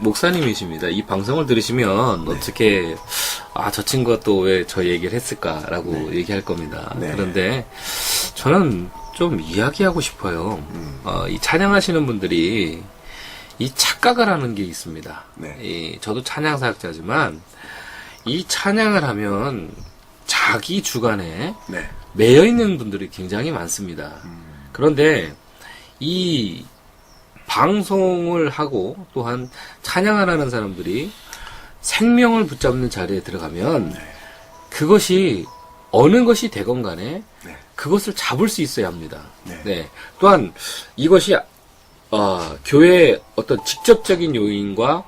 목사님이십니다. 이 방송을 들으시면 어떻게 저 친구가 또 왜 저 얘기를 했을까라고 얘기할 겁니다. 네. 그런데 저는 좀 이야기하고 싶어요. 이 찬양하시는 분들이 이 착각을 하는 게 있습니다. 네. 저도 찬양사역자지만 이 찬양을 하면 자기 주관에 네. 매여 있는 분들이 굉장히 많습니다. 그런데 이 방송을 하고 또한 찬양을 하는 사람들이 생명을 붙잡는 자리에 들어가면 그것이 어느 것이 되건 간에 네. 그것을 잡을 수 있어야 합니다. 네. 또한 이것이 교회의 어떤 직접적인 요인과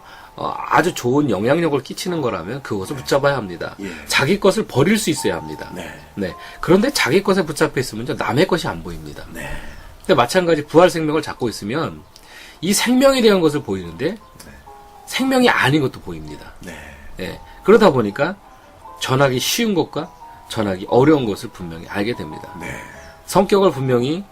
아주 좋은 영향력을 끼치는 거라면 그것을 붙잡아야 합니다. 예. 자기 것을 버릴 수 있어야 합니다. 네. 그런데 자기 것에 붙잡혀 있으면 남의 것이 안 보입니다. 네. 근데 마찬가지 부활 생명을 잡고 있으면 이 생명에 대한 것을 보이는데 생명이 아닌 것도 보입니다. 네. 그러다 보니까 전하기 쉬운 것과 전하기 어려운 것을 분명히 알게 됩니다. 네. 성격을 분명히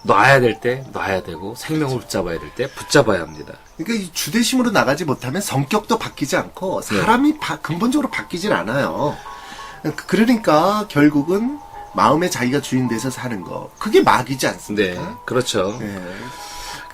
놔야 될 때 놔야 되고 생명을 붙잡아야 될 때 붙잡아야 합니다. 그러니까 이 주대심으로 나가지 못하면 성격도 바뀌지 않고 사람이 근본적으로 바뀌질 않아요. 그러니까 결국은 마음에 자기가 주인 돼서 사는 거. 그게 막이지 않습니까? 네, 그렇죠. 네.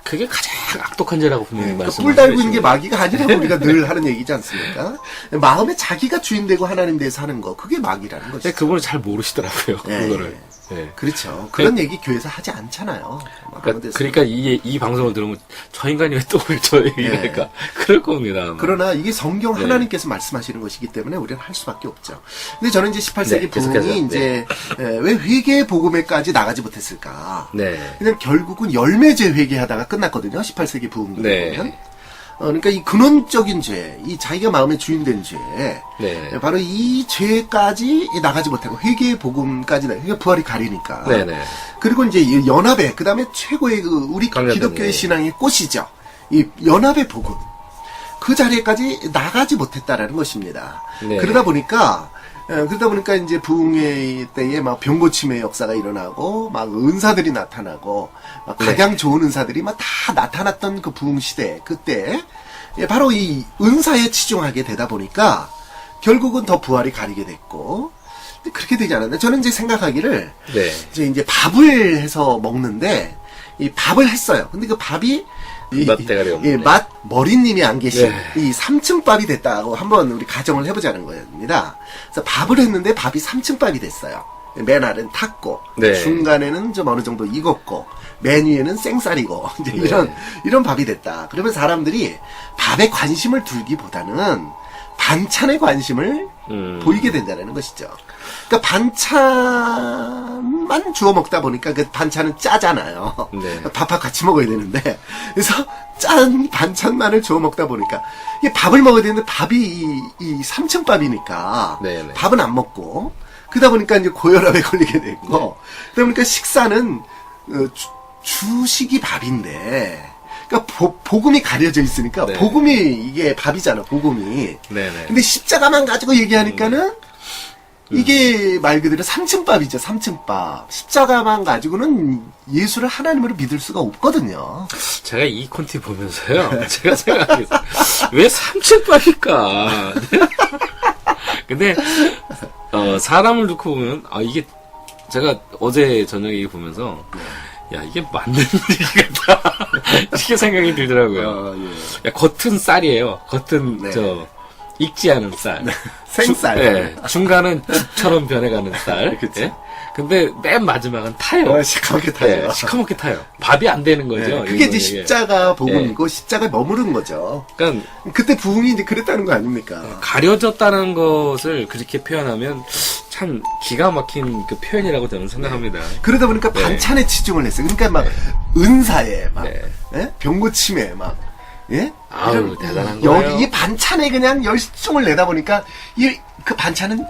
그게 가장 악독한 죄라고 분명히 뿔 말씀하시죠. 달고 있는 게 마귀가 아니라고 우리가 늘 하는 얘기지 않습니까? 마음에 자기가 주인 되고 하나님 돼서 사는 거. 그게 막이라는 거죠. 근데 그분은 잘 모르시더라고요. 네. 그거를. 네. 그렇죠. 그런 얘기 교회에서 하지 않잖아요. 그러니까 이 방송을 들으면 저 인간이 왜 또 저 얘기를 할까? 그럴 겁니다. 아마. 그러나 이게 성경 네. 하나님께서 말씀하시는 것이기 때문에 우리는 할 수밖에 없죠. 근데 저는 이제 18세기 네, 계속해서. 부흥이 이제 왜 회개의 복음에까지 나가지 못했을까? 네. 그냥 결국은 열매죄 회개하다가 끝났거든요. 18세기 부흥 네. 보면. 그러니까 이 근원적인 죄, 이 자기가 마음의 주인된 죄, 네. 바로 이 죄까지 나가지 못하고 회개의 복음까지 그러니까 부활이 가리니까. 네네. 그리고 이제 이 연합의 그다음에 최고의 우리 강력한, 기독교의 네. 신앙의 꽃이죠. 이 연합의 복음. 그 자리에까지 나가지 못했다라는 것입니다. 네. 그러다 보니까 이제 부흥회 때에 막 병고침의 역사가 일어나고 막 은사들이 나타나고 막 가장 좋은 은사들이 막 다 나타났던 그 부흥 시대 그때 바로 이 은사에 치중하게 되다 보니까 결국은 더 부활이 가리게 됐고 그렇게 되지 않았나? 저는 이제 생각하기를 네. 이제 밥을 해서 먹는데 이 밥을 했어요. 근데 그 밥이 맛대가리 없는. 맛 머리님이 안 계신 네. 이 3층 밥이 됐다고 한번 우리 가정을 해보자는 겁니다. 그래서 밥을 했는데 밥이 3층 밥이 됐어요. 맨 아래는 탔고 네. 중간에는 좀 어느 정도 익었고 맨 위에는 생쌀이고 이제 네. 이런 밥이 됐다. 그러면 사람들이 밥에 관심을 두기보다는 반찬에 관심을 보이게 된다는 것이죠. 그러니까 반찬만 주워 먹다 보니까 그 반찬은 짜잖아요. 네. 밥하고 같이 먹어야 되는데 그래서 짠 반찬만을 주워 먹다 보니까 이 밥을 먹어야 되는데 밥이 이 3층 밥이니까 네네. 밥은 안 먹고 그러다 보니까 이제 고혈압에 걸리게 되고 그러다 보니까 식사는 주식이 밥인데 그러니까 복음이 가려져 있으니까 네. 복음이 이게 밥이잖아 복음이. 네네. 근데 십자가만 가지고 얘기하니까는 이게 말 그대로 3층 밥이죠. 3층 밥. 십자가만 가지고는 예수를 하나님으로 믿을 수가 없거든요. 제가 이 콘티 보면서요. 제가 생각했어요. 왜 삼층밥일까? 근데 사람을 놓고 보면 이게 제가 어제 저녁에 보면서 야 이게 맞는 얘기 같다. 이렇게 생각이 들더라고요. 예. 야, 겉은 쌀이에요. 겉은 네. 익지 않은 쌀. 생쌀. 네, 중간은 죽처럼 변해가는 쌀. 그쵸. 예? 근데 맨 마지막은 타요. 시커멓게 타죠. 네, 시커멓게 타요. 밥이 안 되는 거죠. 네, 그게 이제 이거는. 십자가 복음이고 십자가에 머무른 거죠. 그러니까 그때 부흥이 이제 그랬다는 거 아닙니까? 가려졌다는 것을 그렇게 표현하면 참 기가 막힌 그 표현이라고 저는 생각합니다. 그러다 보니까 네. 반찬에 치중을 했어요. 그러니까 막 은사에 막 네. 예? 병고침에 막 예? 아우, 이런 대단한 거예요. 여기 이 반찬에 그냥 열중을 내다 보니까 그 반찬은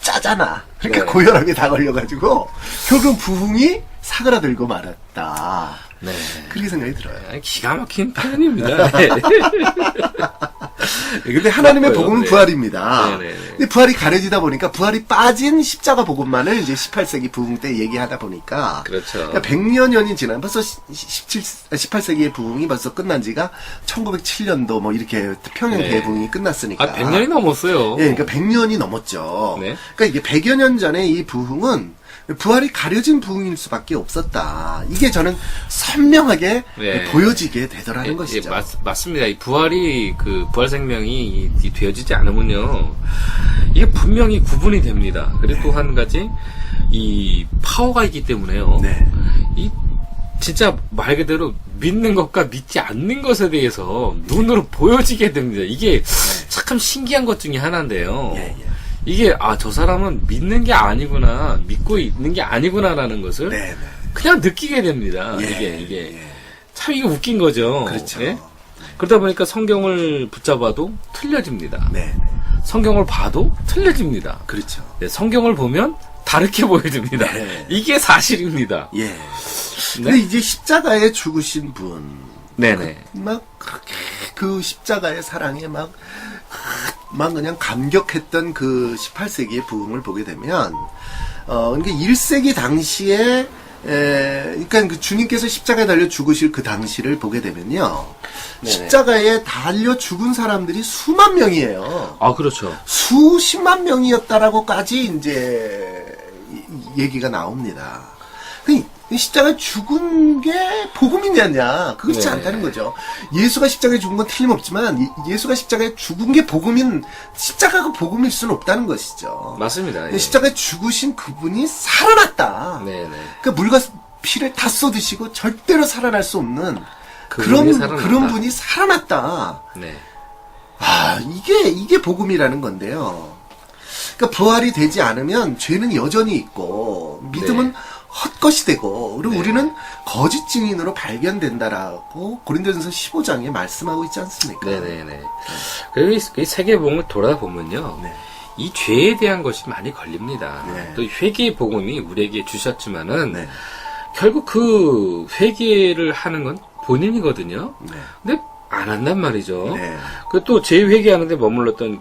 짜잖아. 그러니까 네. 고혈압이 다 걸려가지고 결국 부흥이 사그라들고 말았다. 네. 그렇게 생각이 들어요. 기가 막힌 표현입니다. 네. 근데 하나님의 맞고요. 복음은 네. 부활입니다. 네네네. 근데 부활이 가려지다 보니까 부활이 빠진 십자가 복음만을 이제 18세기 부흥 때 얘기하다 보니까 그렇죠. 그러니까 100여 년이 지난 벌써 18세기의 부흥이 벌써 끝난 지가 1907년도 뭐 이렇게 평양 네. 대부흥이 끝났으니까. 아, 100년이 넘었어요. 예, 그러니까 100년이 넘었죠. 네. 그러니까 이게 100여 년 전에 이 부흥은 부활이 가려진 부흥일 수밖에 없었다. 이게 저는 선명하게 네. 보여지게 되더라는 예, 것이죠. 예, 맞습니다. 이 부활이, 부활 생명이 되어지지 않으면요. 이게 분명히 구분이 됩니다. 그리고 또 한 가지, 이 파워가 있기 때문에요. 네. 이, 진짜 말 그대로 믿는 것과 믿지 않는 것에 대해서 눈으로 보여지게 됩니다. 이게 참 신기한 것 중에 하나인데요. 예, 예. 이게, 저 사람은 믿는 게 아니구나, 믿고 있는 게 아니구나라는 것을 네, 네. 그냥 느끼게 됩니다. 예, 이게. 예. 참 이게 웃긴 거죠. 그렇죠. 예? 그러다 보니까 성경을 붙잡아도 틀려집니다. 네, 네. 성경을 봐도 틀려집니다. 그렇죠. 네, 성경을 보면 다르게 보여집니다. 네. 이게 사실입니다. 예. 근데 이제 십자가에 죽으신 분, 네네. 막 그렇게 그 십자가의 사랑에 막 그냥 감격했던 그 18세기의 부흥을 보게 되면, 그러니까 1세기 당시에, 그러니까 그 주님께서 십자가에 달려 죽으실 그 당시를 보게 되면요. 네네. 십자가에 달려 죽은 사람들이 수만 명이에요. 아, 그렇죠. 수십만 명이었다라고까지 이제 얘기가 나옵니다. 이 십자가에 죽은 게 복음이냐냐? 그렇지 네. 않다는 거죠. 예수가 십자가에 죽은 건 틀림없지만 예수가 십자가에 죽은 게 십자가가 복음일 수는 없다는 것이죠. 맞습니다. 예. 십자가에 죽으신 그분이 살아났다. 네네. 그 물과 피를 다 쏟으시고 절대로 살아날 수 없는 그분이 살아났다. 그런 분이 살아났다. 네. 이게 복음이라는 건데요. 그러니까 부활이 되지 않으면 죄는 여전히 있고 믿음은 네. 헛것이 되고 그리고 네. 우리는 거짓 증인으로 발견된다라고 고린도전서 15장에 말씀하고 있지 않습니까? 네네네. 그리고 이 세계복음을 돌아보면요. 네. 이 죄에 대한 것이 많이 걸립니다. 네. 또 회개의 복음이 우리에게 주셨지만은 네. 결국 그 회개를 하는 건 본인이거든요. 네. 근데 안 한단 말이죠. 네. 그 또 재회개하는데 머물렀던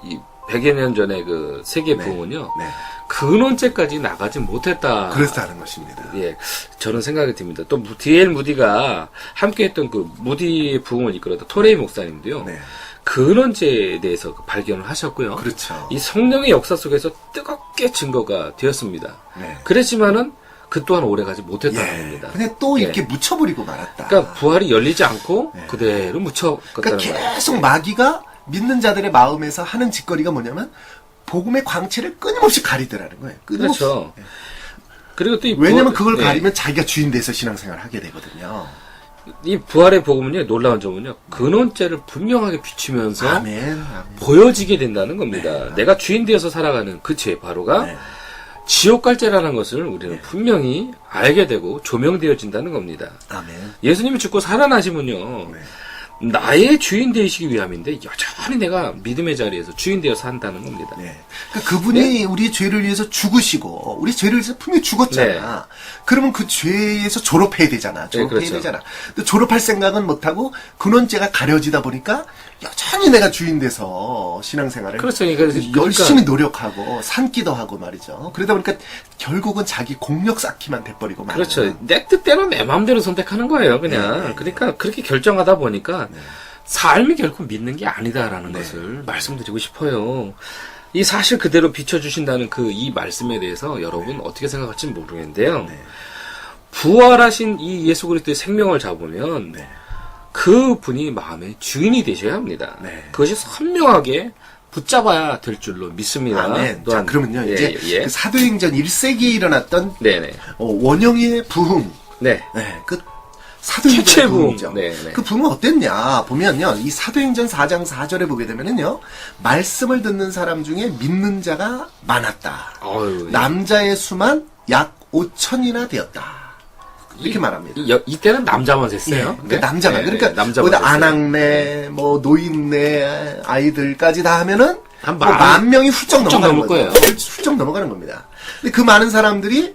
이 100여 년 전에 그 세계 네. 부흥은요. 네. 근원죄까지 나가지 못했다. 그렇다는 것입니다. 예, 저는 생각이 듭니다. 또 D.L. 무디가 함께했던 그 무디의 부흥을 이끌었던 토레이 목사님도요. 네. 근원죄에 대해서 발견을 하셨고요. 그렇죠. 이 성령의 역사 속에서 뜨겁게 증거가 되었습니다. 네. 그랬지만은 그 또한 오래가지 못했다는 예. 겁니다. 근데 또 예. 이렇게 묻혀버리고 말았다. 그러니까 부활이 열리지 않고 네. 그대로 묻혀갔다는 그러니까 거예요. 계속 마귀가 믿는 자들의 마음에서 하는 짓거리가 뭐냐면 복음의 광채를 끊임없이 가리더라는 거예요. 끊임없이. 그렇죠. 그리고 또 왜냐면 그걸 네. 가리면 자기가 주인 돼서 신앙생활을 하게 되거든요. 이 부활의 복음은요, 놀라운 점은요, 근원죄를 분명하게 비추면서 아멘. 아멘. 보여지게 된다는 겁니다. 네. 내가 주인 되어서 살아가는 그 죄 바로가 네. 지옥 갈 죄라는 것을 우리는 분명히 알게 되고 조명되어진다는 겁니다. 아멘. 예수님이 죽고 살아나시면요, 네. 나의 주인 되시기 위함인데 여전히 내가 믿음의 자리에서 주인 되어 산다는 겁니다. 네. 그러니까 그분이 우리의 죄를 위해서 죽으시고 우리 죄를 위해서 분명히 죽었잖아. 그러면 그 죄에서 졸업해야 되잖아. 졸업해야 그렇죠. 되잖아. 근데 졸업할 생각은 못하고 근원죄가 가려지다 보니까 여전히 내가 주인 돼서 신앙생활을 그렇죠. 그러니까 열심히 노력하고 산기도 하고 말이죠. 그러다 보니까 결국은 자기 공력 쌓기만 돼버리고 말이야. 그렇죠. 내 뜻대로 내 마음대로 선택하는 거예요, 그냥. 네. 그러니까 그렇게 결정하다 보니까 삶이 결코 믿는 게 아니다라는 네. 것을 말씀드리고 싶어요. 이 사실 그대로 비춰주신다는 이 말씀에 대해서 여러분 어떻게 생각할지 모르겠는데요. 네. 부활하신 이 예수 그리스도의 생명을 잡으면 네. 그 분이 마음의 주인이 되셔야 합니다. 네. 그것이 선명하게 붙잡아야 될 줄로 믿습니다. 아멘. 자, 또한, 그러면요. 예, 이제 예. 그 사도행전 1세기에 일어났던 네네. 원형의 부흥. 네. 네. 그 사도행전 최초의 부흥. 부흥이죠. 네, 네. 그 부흥은 어땠냐 보면요. 이 사도행전 4장 4절에 보게 되면은요. 말씀을 듣는 사람 중에 믿는 자가 많았다. 어휴, 남자의 수만 약 5천이나 되었다. 이렇게 말합니다. 이때는 남자만 셌어요. 그 남자가 그러니까 남자만 거기다 셌어요. 아낙네, 뭐 노인네 아이들까지 다 하면은 한 뭐 만 명이 훌쩍 넘어가는 넘을 거예요. 거예요. 훌쩍 넘어가는 겁니다. 근데 그 많은 사람들이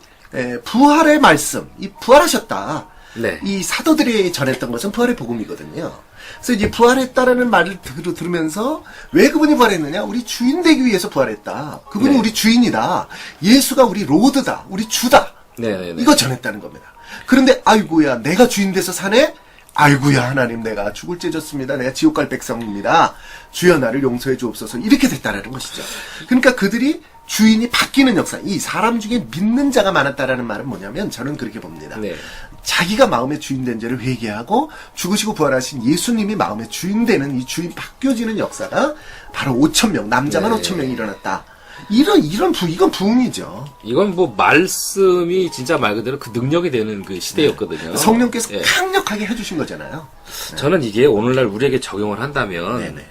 부활의 말씀, 이 부활하셨다. 네. 이 사도들이 전했던 것은 부활의 복음이거든요. 그래서 이제 부활했다라는 말을 들으면서 왜 그분이 부활했느냐? 우리 주인 되기 위해서 부활했다. 그분이 네. 우리 주인이다. 예수가 우리 로드다. 우리 주다. 네네네. 이거 전했다는 겁니다. 그런데 아이고야 내가 주인 돼서 사네? 아이고야 하나님 내가 죽을 죄 졌습니다. 내가 지옥 갈 백성입니다. 주여 나를 용서해 주옵소서. 이렇게 됐다라는 것이죠. 그러니까 그들이 주인이 바뀌는 역사, 이 사람 중에 믿는 자가 많았다라는 말은 뭐냐면 저는 그렇게 봅니다. 네. 자기가 마음의 주인 된 죄를 회개하고 죽으시고 부활하신 예수님이 마음의 주인 되는 이 주인 바뀌어지는 역사가 바로 5,000명, 남자만 네. 5,000명이 일어났다. 이건 부흥이죠. 이건 뭐 말씀이 진짜 말 그대로 그 능력이 되는 그 시대였거든요. 성령께서 예. 강력하게 해주신 거잖아요. 저는 이게 오늘날 우리에게 적용을 한다면 네네.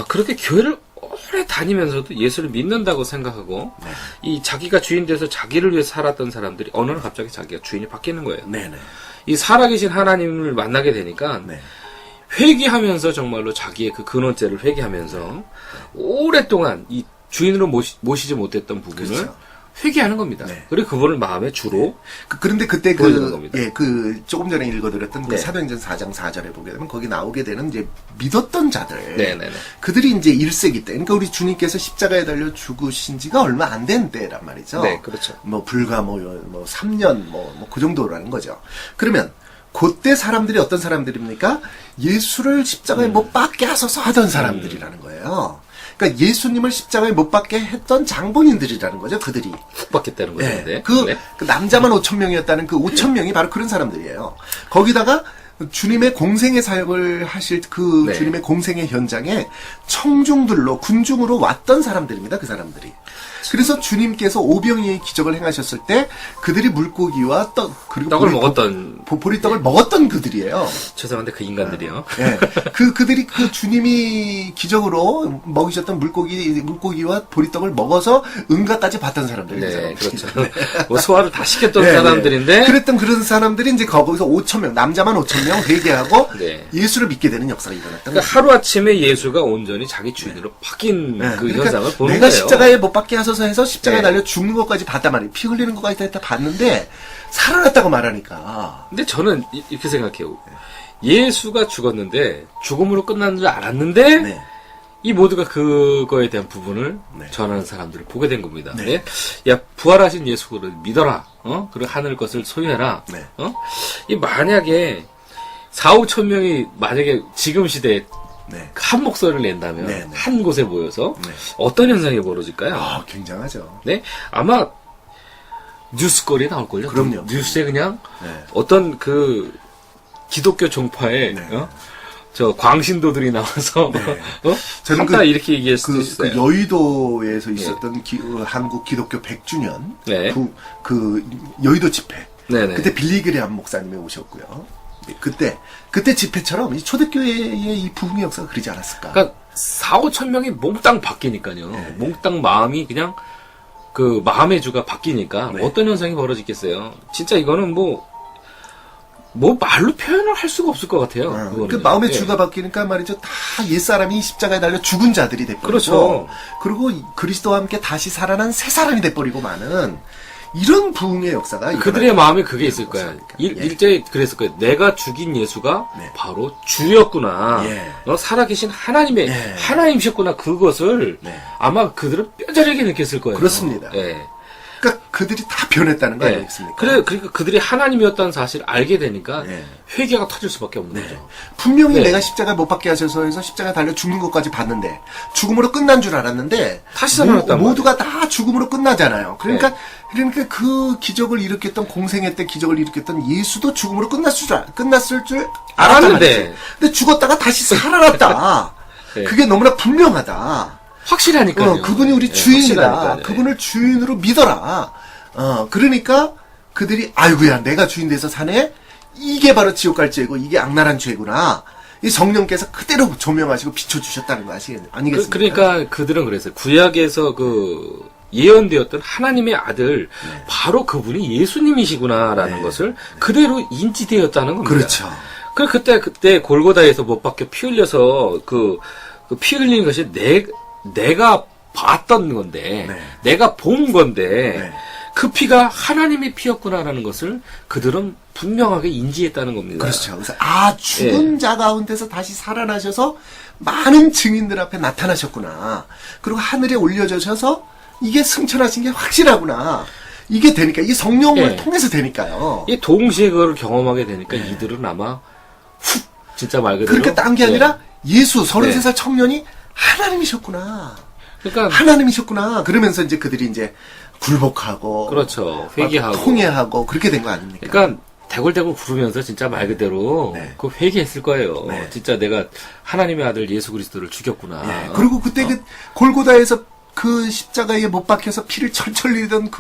그렇게 교회를 오래 다니면서도 예수를 믿는다고 생각하고 네. 이 자기가 주인 돼서 자기를 위해 살았던 사람들이 어느 날 갑자기 자기가 주인이 바뀌는 거예요. 네네. 이 살아계신 하나님을 만나게 되니까 네. 회개하면서 정말로 자기의 그 근원죄를 회개하면서 오랫동안 이 주인으로 모시지 못했던 부분을 그렇죠. 회개하는 겁니다. 네. 그리고 그분을 마음에 주로 그런데 그때 보여주는 겁니다. 조금 전에 읽어드렸던 그 네. 사도행전 4장 4절에 보게 되면 거기 나오게 되는 이제 믿었던 자들. 네네네. 그들이 이제 1세기 때, 그러니까 우리 주님께서 십자가에 달려 죽으신 지가 얼마 안 된 때란 말이죠. 네, 그렇죠. 뭐 불과 뭐 3년 그 정도라는 거죠. 그러면 그때 사람들이 어떤 사람들입니까? 예수를 십자가에 못 박게 하소서 하던 사람들이라는 거예요. 그러니까 예수님을 십자가에 못 박게 했던 장본인들이라는 거죠, 그들이. 훅 받겠다는 거죠. 네. 네. 그 남자만 5,000명이었다는 그 5,000명이 바로 그런 사람들이에요. 거기다가 주님의 공생의 사역을 하실 그 네. 주님의 공생의 현장에 청중들로 군중으로 왔던 사람들입니다. 그 사람들이. 그래서 주님께서 오병이의 기적을 행하셨을 때 그들이 물고기와 그리고 떡을 먹었던 보리떡을 먹었던 그들이에요. 죄송한데 그 인간들이요. 예. 그들이 그 주님이 기적으로 먹이셨던 물고기와 보리떡을 먹어서 응가까지 받던 사람들이 네, 그렇죠. 뭐 소화를 다 시켰던 네, 사람들인데 네. 그랬던 그런 사람들이 이제 거기서 5,000명, 남자만 5,000명 회개하고 네. 예수를 믿게 되는 역사가 일어났던 그러니까 거죠. 하루 아침에 예수가 온전히 자기 주인으로 바뀐 네. 그 그러니까 현상을 보는 내가 거예요. 십자가에 못 박게 하소서 해서 십자가에 네. 달려 죽는 것까지 봤단 말이에요. 피 흘리는 것까지 다 봤는데 살아났다고 말하니까. 근데 저는 이렇게 생각해요. 예수가 죽었는데 죽음으로 끝난 줄 알았는데 네. 이 모두가 그거에 대한 부분을 네. 전하는 사람들을 보게 된 겁니다. 네. 네. 야 부활하신 예수를 믿어라. 그리고 하늘 것을 소유해라. 네. 이 만약에 4, 5천 명이 만약에 지금 시대에 네. 한 목소리를 낸다면 네, 네. 한 곳에 모여서 네. 어떤 현상이 벌어질까요? 아, 굉장하죠. 네, 아마 뉴스거리에 나올걸요. 그럼요. 뉴스에 그냥 네. 어떤 그 기독교 종파의 네. 저 광신도들이 나와서 저는 한다 이렇게 얘기할 수도 그 있어요. 여의도에서 있었던 한국 기독교 100주년 네. 그 여의도 집회. 네네. 그때 빌리그레암 목사님이 오셨고요. 네, 그때 집회처럼 이 초대교회의 이 부흥의 역사가 그러지 않았을까? 그러니까 4, 5천 명이 몽땅 바뀌니까요. 네. 몽땅 마음이 그냥 그 마음의 주가 바뀌니까 네. 어떤 현상이 벌어지겠어요. 진짜 이거는 뭐 말로 표현을 할 수가 없을 것 같아요. 그거는. 그 마음의 예. 주가 바뀌니까 말이죠. 다 옛사람이 십자가에 달려 죽은 자들이 돼버리고. 그렇죠. 그리고 그리스도와 함께 다시 살아난 새 사람이 돼버리고 마는 이런 부흥의 역사가 그들의 일어나요. 마음에 그게 있을 거야. 그렇습니까? 일제히 그랬을 거예요. 내가 죽인 예수가 네. 바로 주였구나. 예. 살아계신 하나님의 예. 하나님이셨구나. 그것을 네. 아마 그들은 뼈저리게 느꼈을 거예요. 그렇습니다. 예. 그러니까 그들이 다 변했다는 거 예. 아니겠습니까? 그러니까 그들이 하나님이었다는 사실을 알게 되니까 예. 회개가 터질 수밖에 없는 네. 거죠. 분명히 네. 내가 십자가 못 박게 하셔서 해서 십자가 달려 죽는 것까지 봤는데 죽음으로 끝난 줄 알았는데 다시 살아났단 모두가 다 죽음으로 끝나잖아요. 그러니까 그 기적을 일으켰던 공생애 때 기적을 일으켰던 예수도 죽음으로 끝났을 줄 알았는데. 근데 죽었다가 다시 살아났다. 네. 그게 너무나 분명하다. 확실하니까요. 그분이 우리 예, 주인이다. 확실하니까요. 그분을 주인으로 믿어라. 그러니까 그들이 아이고야 내가 주인 돼서 사네. 이게 바로 지옥 갈 죄고 이게 악랄한 죄구나. 이 성령께서 그대로 조명하시고 비춰주셨다는 거 아니겠습니까? 그러니까 그들은 그랬어요. 구약에서 그 예언되었던 하나님의 아들 바로 그분이 예수님이시구나라는 네. 것을 그대로 인지되었다는 겁니다. 그렇죠. 그때 골고다에서 못 박혀 피 흘려서 그 피 흘리는 것이 내가 봤던 건데 네. 내가 본 건데 네. 그 피가 하나님의 피였구나라는 것을 그들은 분명하게 인지했다는 겁니다. 그렇죠. 그래서 죽은 자 가운데서 다시 살아나셔서 많은 증인들 앞에 나타나셨구나. 그리고 하늘에 올려주셔서 이게 승천하신 게 확실하구나. 이게 되니까 이 성령을 통해서 되니까요. 이 동시에 그걸 경험하게 되니까 이들은 아마 훅 진짜 말 그대로 그러니까 딴 게 아니라 예수 33살 청년이 하나님이셨구나. 그러니까 하나님이셨구나. 그러면서 이제 그들이 이제 굴복하고 그렇죠. 회개하고 통회하고 그렇게 된 거 아닙니까? 그러니까 대굴대굴 부르면서 진짜 말 그대로 그 회개했을 거예요. 진짜 내가 하나님의 아들 예수 그리스도를 죽였구나. 그리고 그때 그 골고다에서 그 십자가에 못 박혀서 피를 철철 흘리던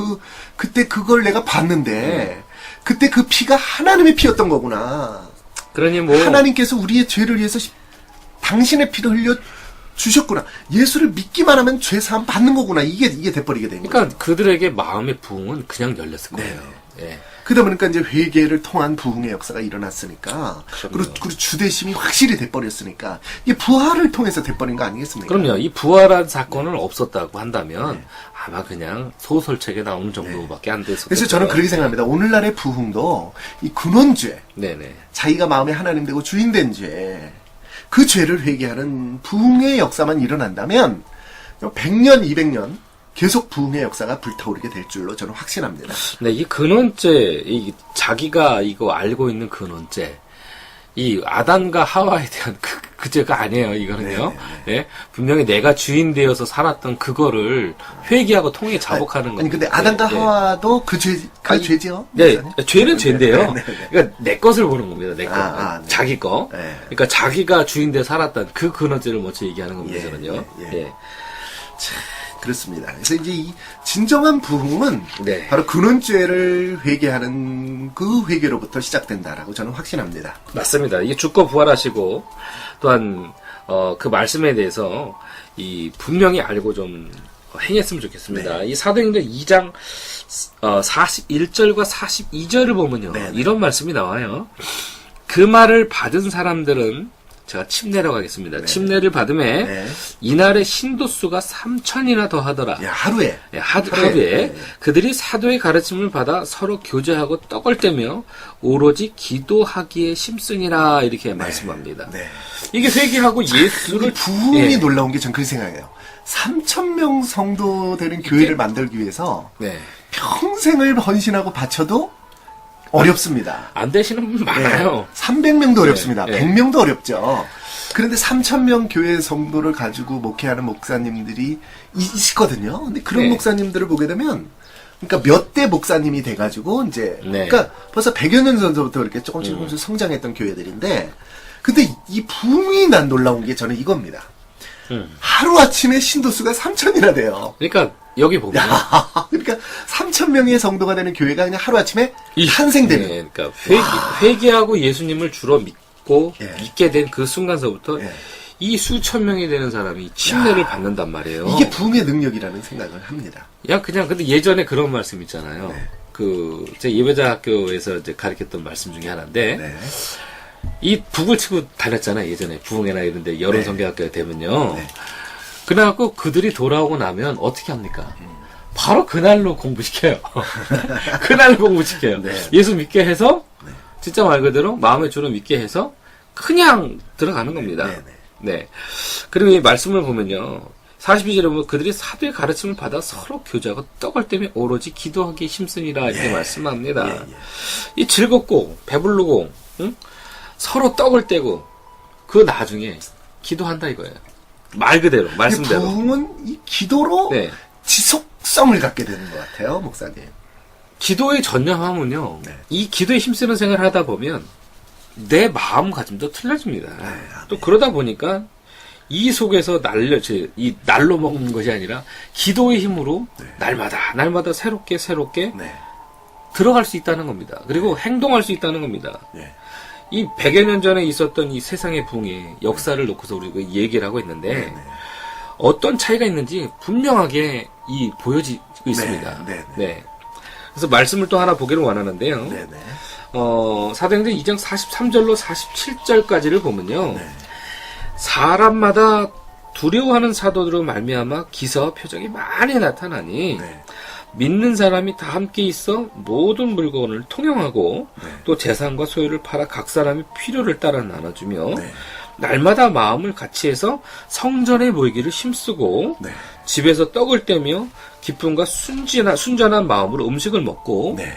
그때 그걸 내가 봤는데 그때 그 피가 하나님의 피였던 거구나. 그러니 뭐 하나님께서 우리의 죄를 위해서 당신의 피를 흘려 주셨구나. 예수를 믿기만 하면 죄 사함 받는 거구나. 이게 돼버리게 된 거죠. 그러니까 그들에게 마음의 부흥은 그냥 열렸을 거예요. 예. 그러다 보니까 이제 회개를 통한 부흥의 역사가 일어났으니까, 그리고 주대심이 확실히 돼버렸으니까, 이게 부활을 통해서 돼버린 거 아니겠습니까? 그럼요. 이 부활한 사건은 없었다고 한다면 아마 그냥 소설책에 나오는 정도밖에 안 됐었어요. 그래서 저는 그렇게 생각합니다. 오늘날의 부흥도 이 근원죄, 네네. 자기가 마음의 하나님 되고 주인 된 죄, 그 죄를 회개하는 부흥의 역사만 일어난다면 100년, 200년 계속 부흥의 역사가 불타오르게 될 줄로 저는 확신합니다. 네, 이 근원죄, 자기가 이거 알고 있는 근원죄, 이 아담과 하와에 대한 그 죄가 아니에요, 이거는요. 예? 분명히 내가 주인 되어서 살았던 그거를 회개하고 통해 자복하는 거예요. 아니, 근데 아담과 하와도 죄지요? 네, 죄는 죄인데요. 네. 그러니까 내 것을 보는 겁니다, 내 거. 네. 자기 거. 네. 그러니까 자기가 주인 되어 살았던 그 근원죄를 먼저 얘기하는 겁니다, 저는요. 예. 그렇습니다. 그래서 이제 이 진정한 부흥은 바로 근원죄를 회개하는 그 회개로부터 시작된다라고 저는 확신합니다. 맞습니다. 이게 죽고 부활하시고 또한 그 말씀에 대해서 이 분명히 알고 좀 행했으면 좋겠습니다. 이 사도행전 2장 41절과 42절을 보면요. 이런 말씀이 나와요. 그 말을 받은 사람들은 제가 침례로 가겠습니다. 침례를 받음에 이날의 신도수가 3,000이나 더 하더라. 하루에. 하루에. 그들이 사도의 가르침을 받아 서로 교제하고 떡을 떼며 오로지 기도하기에 심쓰니라 이렇게 말씀합니다. 이게 회개하고 예수를 부흥이 놀라운 게 전 그렇게 생각해요. 3,000명 성도 되는 교회를 만들기 위해서 평생을 헌신하고 바쳐도 어렵습니다. 안 되시는 분 많아요. 300명도 어렵습니다. 100명도 어렵죠. 그런데 3,000명 교회 성도를 가지고 목회하는 목사님들이 있거든요. 근데 그런 목사님들을 보게 되면, 그러니까 몇 대 목사님이 돼가지고, 이제, 그러니까 벌써 100여 년 전부터 이렇게 조금씩 성장했던 교회들인데, 근데 이 붐이 난 놀라운 게 저는 이겁니다. 하루아침에 신도수가 3,000이나 돼요. 그러니까, 여기 보면. 그러니까 3,000명의 성도가 되는 교회가 그냥 하루아침에 탄생되는. 그러니까 회개하고 예수님을 주로 믿고 믿게 된 그 순간서부터 이 수천 명이 되는 사람이 침례를 받는단 말이에요. 이게 부흥의 능력이라는 생각을 합니다. 그냥 근데 예전에 그런 말씀 있잖아요. 제 예배자 학교에서 이제 가르쳤던 말씀 중에 하나인데 이 북을 치고 다녔잖아요. 예전에 부흥회나 이런데 여론 성경학교에 되면요. 그래갖고 그들이 돌아오고 나면 어떻게 합니까? 바로 그날로 공부시켜요. 그날로 공부시켜요. 예수 믿게 해서 진짜 말 그대로 마음의 주로 믿게 해서 그냥 들어가는 겁니다. 그리고 이 말씀을 보면요. 42절에 보면 그들이 사도의 가르침을 받아 서로 교제하고 떡을 떼며 오로지 기도하기에 힘쓰니라 이렇게 말씀합니다. 이 즐겁고 배부르고 서로 떡을 떼고 그 나중에 기도한다 이거예요. 말 그대로, 말씀대로. 부흥은 이 기도로 지속성을 갖게 되는 것 같아요, 목사님. 기도에 전념하면요, 이 기도에 힘쓰는 생활을 하다 보면 내 마음가짐도 틀려집니다. 또 그러다 보니까 이 속에서 이 날로 먹는 것이 아니라 기도의 힘으로 날마다 새롭게 들어갈 수 있다는 겁니다. 그리고 행동할 수 있다는 겁니다. 이 100여 년 전에 있었던 이 세상의 부흥의 역사를 놓고서 우리가 얘기를 하고 있는데 어떤 차이가 있는지 분명하게 보여지고 있습니다. 그래서 말씀을 또 하나 보기를 원하는데요. 사도행전 2장 43절로 47절까지를 보면요. 사람마다 두려워하는 사도들로 말미암아 기사와 표적이 많이 나타나니 믿는 사람이 다 함께 있어 모든 물건을 통용하고 네. 또 재산과 소유를 팔아 각 사람의 필요를 따라 나눠주며 네. 날마다 마음을 같이 해서 성전에 모이기를 힘쓰고 네. 집에서 떡을 떼며 기쁨과 순전한 마음으로 음식을 먹고 네.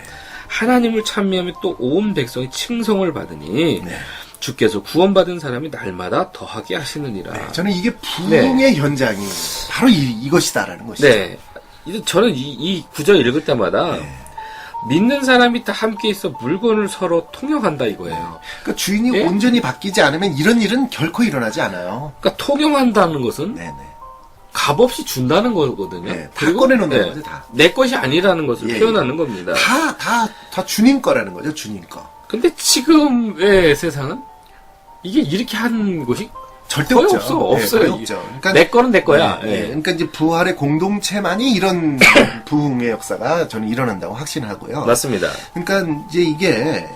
하나님을 찬미하며 또 온 백성의 칭송을 받으니 네. 주께서 구원받은 사람이 날마다 더하게 하시느니라. 네. 저는 이게 부흥의 현장이 바로 이것이다라는 것이죠. 네. 저는 이 구절 읽을 때마다 네. 믿는 사람이 다 함께 있어 물건을 서로 통용한다 이거예요. 그러니까 주인이 네? 온전히 바뀌지 않으면 이런 일은 결코 일어나지 않아요. 그러니까 통용한다는 것은 네네. 값없이 준다는 거거든요. 네, 다 꺼내놓는 거죠, 다. 내 것이 아니라는 것을 예, 표현하는 겁니다. 다 주님 거라는 거죠, 주님 거. 근데 지금의 세상은 이게 이렇게 한 곳이 절대 거의 없죠. 없어. 네, 없어요. 거의 없죠. 그러니까 내 거는 내 거야. 네, 예. 그러니까 이제 부활의 공동체만이 이런 부흥의 역사가 저는 일어난다고 확신하고요. 맞습니다. 그러니까 이제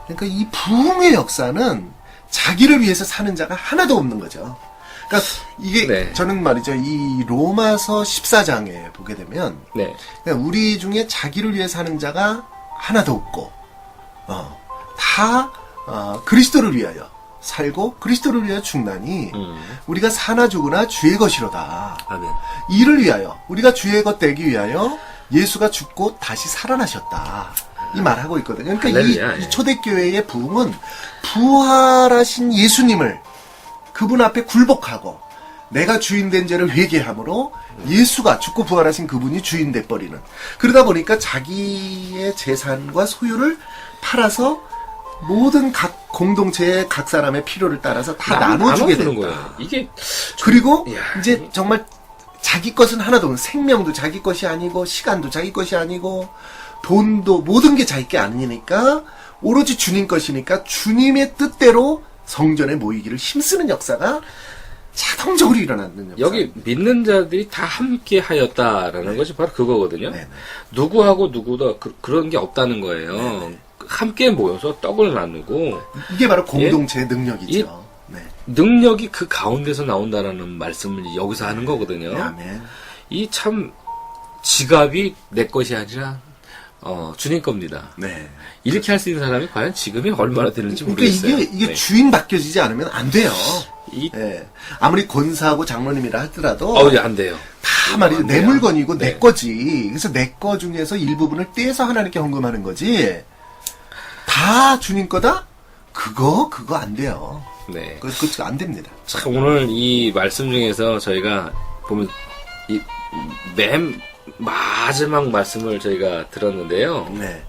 그러니까 이 부흥의 역사는 자기를 위해서 사는 자가 하나도 없는 거죠. 그러니까 이게 네. 저는 저는 말이죠. 이 로마서 14장에 보게 되면 네. 그냥 우리 중에 자기를 위해 사는 자가 하나도 없고 다 그리스도를 위하여 살고 그리스도를 위하여 죽나니 우리가 사나 죽으나 주의 것이로다. 아멘. 이를 위하여 우리가 주의 것 되기 위하여 예수가 죽고 다시 살아나셨다. 이 말하고 있거든요. 그러니까 할렐루야, 이 초대교회의 부흥은 부활하신 예수님을 그분 앞에 굴복하고 내가 주인 된 죄를 회개함으로 예수가 죽고 부활하신 그분이 주인 돼버리는, 그러다 보니까 자기의 재산과 소유를 팔아서 모든 각 공동체의 각 사람의 필요를 따라서 다 나눠주게 된다. 거예요. 이게 그리고 이야, 이제 정말 자기 것은 하나도 없는, 생명도 자기 것이 아니고 시간도 자기 것이 아니고 돈도 모든 게 자기 게 아니니까 오로지 주님 것이니까 주님의 뜻대로 성전에 모이기를 힘쓰는 역사가 자동적으로 일어나는 역사. 여기 믿는 자들이 다 함께 하였다라는 것이 바로 그거거든요. 네네. 누구하고 누구도 그런 게 없다는 거예요. 네네. 함께 모여서 떡을 나누고 이게 바로 공동체의 능력이죠. 네. 능력이 그 가운데서 나온다라는 말씀을 여기서 하는 거거든요. 네, 아멘. 이 참 지갑이 내 것이 아니라 주님 겁니다. 네. 이렇게 할 수 있는 사람이 과연 지금이 얼마나 되는지 그러니까 모르겠어요. 이게 네. 주인 바뀌어지지 않으면 안 돼요. 이 예. 아무리 권사하고 장로님이라 하더라도 안 돼요. 다 말이죠. 안 내 돼요. 물건이고 네. 내 거지. 그래서 내 거 중에서 일부분을 떼서 하나님께 헌금하는 거지. 다 주님 거다? 그거 안 돼요. 네. 그거 안 됩니다. 참 오늘 이 말씀 중에서 저희가 보면 이 맨 마지막 말씀을 저희가 들었는데요. 네.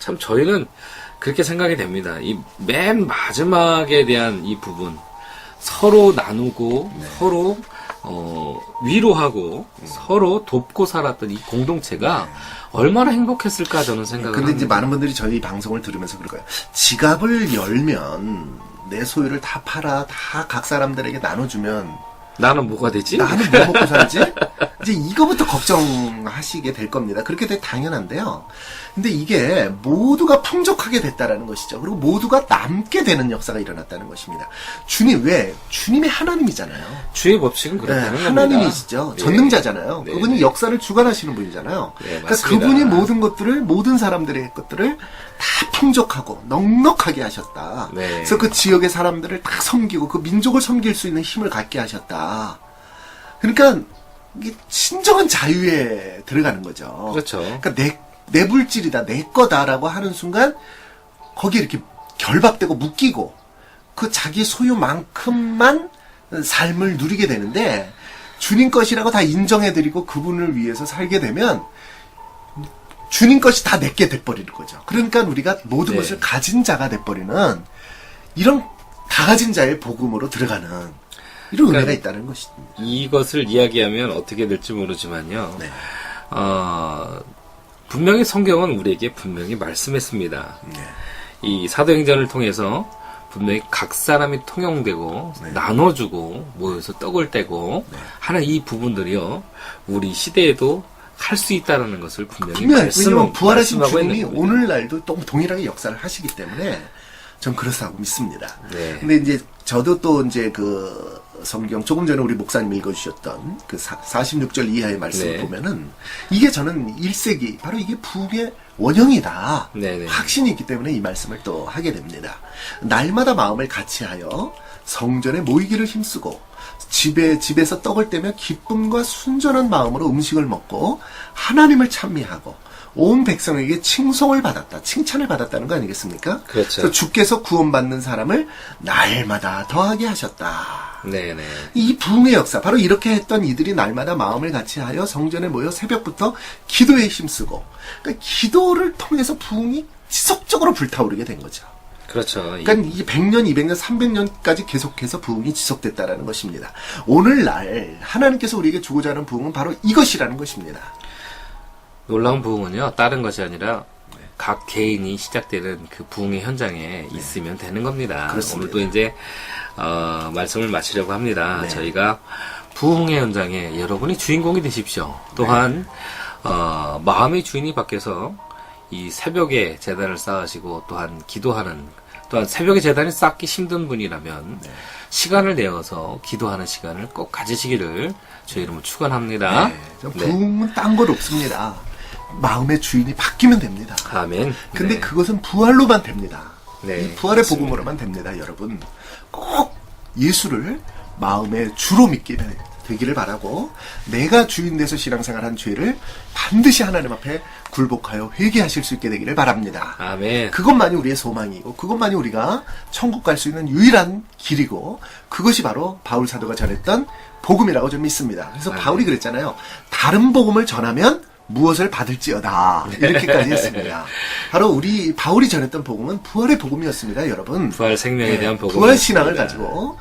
참 저희는 그렇게 생각이 됩니다. 이 맨 마지막에 대한 이 부분, 서로 나누고 서로 위로하고 서로 돕고 살았던 이 공동체가 얼마나 행복했을까 저는 생각을 근데 이제 합니다. 많은 분들이 저희 방송을 들으면서 그럴 거예요. 지갑을 열면 내 소유를 다 팔아 다 각 사람들에게 나눠주면 나는 뭐가 되지? 나는 뭐 먹고 살지? 이제 이거부터 걱정하시게 될 겁니다. 그렇게 되게 당연한데요. 근데 이게 모두가 풍족하게 됐다라는 것이죠. 그리고 모두가 남게 되는 역사가 일어났다는 것입니다. 주님이 하나님이잖아요. 주의 법칙은 네, 그렇다는 겁니다. 하나님이시죠. 네. 전능자잖아요. 네, 그분이 네. 역사를 주관하시는 분이잖아요. 네, 그러니까 맞습니다. 그분이 모든 사람들의 것들을 다 풍족하고 넉넉하게 하셨다. 네. 그래서 그 지역의 사람들을 다 섬기고 그 민족을 섬길 수 있는 힘을 갖게 하셨다. 그러니까 이게 진정한 자유에 들어가는 거죠. 그렇죠. 그러니까 내 물질이다, 내 거다라고 하는 순간 거기에 이렇게 결박되고 묶이고 그 자기 소유만큼만 삶을 누리게 되는데, 주님 것이라고 다 인정해드리고 그분을 위해서 살게 되면 주님 것이 다 내게 돼버리는 거죠. 그러니까 우리가 모든 네. 것을 가진 자가 돼버리는 이런 다 가진 자의 복음으로 들어가는 이런 그러니까 은혜가 있다는 것입니다. 이것을 이야기하면 어떻게 될지 모르지만요. 네. 분명히 성경은 우리에게 분명히 말씀했습니다. 네. 이 사도행전을 통해서 분명히 각 사람이 통용되고 네. 나눠주고 모여서 떡을 떼고 하는 이 부분들이요, 우리 시대에도 할 수 있다는 것을 분명히 왜냐면 부활하신 말씀하고 주님이 있는 겁니다. 오늘날도 또 동일하게 역사를 하시기 때문에 전 그렇다고 믿습니다. 네. 근데 이제 저도 또 이제 성경 조금 전에 우리 목사님이 읽어주셨던 그 46절 이하의 말씀을 네. 보면은 이게 저는 1세기 바로 이게 부흥의 원형이다. 네네. 확신이 있기 때문에 이 말씀을 또 하게 됩니다. 날마다 마음을 같이하여 성전에 모이기를 힘쓰고 집에서 떡을 떼며 기쁨과 순전한 마음으로 음식을 먹고 하나님을 찬미하고 온 백성에게 칭송을 받았다. 칭찬을 받았다는 거 아니겠습니까? 그렇죠. 그래서 주께서 구원받는 사람을 날마다 더하게 하셨다. 네네. 이 부흥의 역사, 바로 이렇게 했던 이들이 날마다 마음을 같이하여 성전에 모여 새벽부터 기도에 힘쓰고, 그러니까 기도를 통해서 부흥이 지속적으로 불타오르게 된 거죠. 그렇죠. 그러니까 이게 100년, 200년, 300년까지 계속해서 부흥이 지속됐다라는 것입니다. 오늘날 하나님께서 우리에게 주고자 하는 부흥은 바로 이것이라는 것입니다. 놀라운 부흥은요, 다른 것이 아니라 각 개인이 시작되는 그 부흥의 현장에 있으면 되는 겁니다. 그렇습니다. 오늘도 이제 말씀을 마치려고 합니다. 네. 저희가 부흥의 현장에 여러분이 주인공이 되십시오. 또한 마음의 주인이 밖에서 이 새벽에 제단을 쌓으시고 또한 기도하는, 또한 새벽에 제단을 쌓기 힘든 분이라면 시간을 내어서 기도하는 시간을 꼭 가지시기를 주의 이름으로 축원합니다. 부흥은 딴 것 없습니다. 마음의 주인이 바뀌면 됩니다. 아멘. 근데 네. 그것은 부활로만 됩니다. 네, 이 부활의 맞습니다. 복음으로만 됩니다, 여러분. 꼭 예수를 마음의 주로 믿게 되기를 바라고, 내가 주인 돼서 신앙생활한 죄를 반드시 하나님 앞에 굴복하여 회개하실 수 있게 되기를 바랍니다. 아멘. 그것만이 우리의 소망이고, 그것만이 우리가 천국 갈 수 있는 유일한 길이고, 그것이 바로 바울 사도가 전했던 복음이라고 좀 믿습니다. 그래서 바울이 그랬잖아요. 다른 복음을 전하면 무엇을 받을지어다. 이렇게까지 했습니다. 바로 우리 바울이 전했던 복음은 부활의 복음이었습니다, 여러분. 부활 생명에 대한 복음. 부활 신앙을 가지고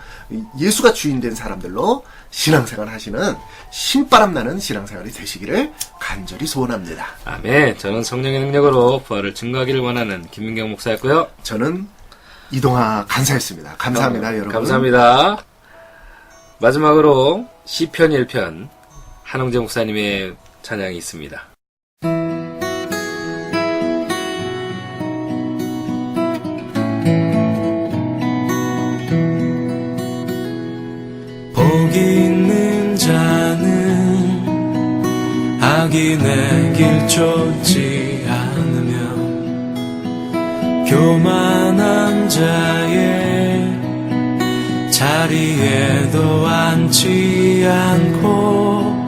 예수가 주인된 사람들로 신앙생활 하시는 신바람 나는 신앙생활이 되시기를 간절히 소원합니다. 아멘. 저는 성령의 능력으로 부활을 증거하기를 원하는 김민경 목사였고요. 저는 이동하 간사였습니다. 감사합니다, 여러분. 감사합니다. 마지막으로 시편 1편 한홍재 목사님의 찬양이 있습니다. 복 있는 자는 악인의 길 쫓지 않으며 교만한 자의 자리에도 앉지 않고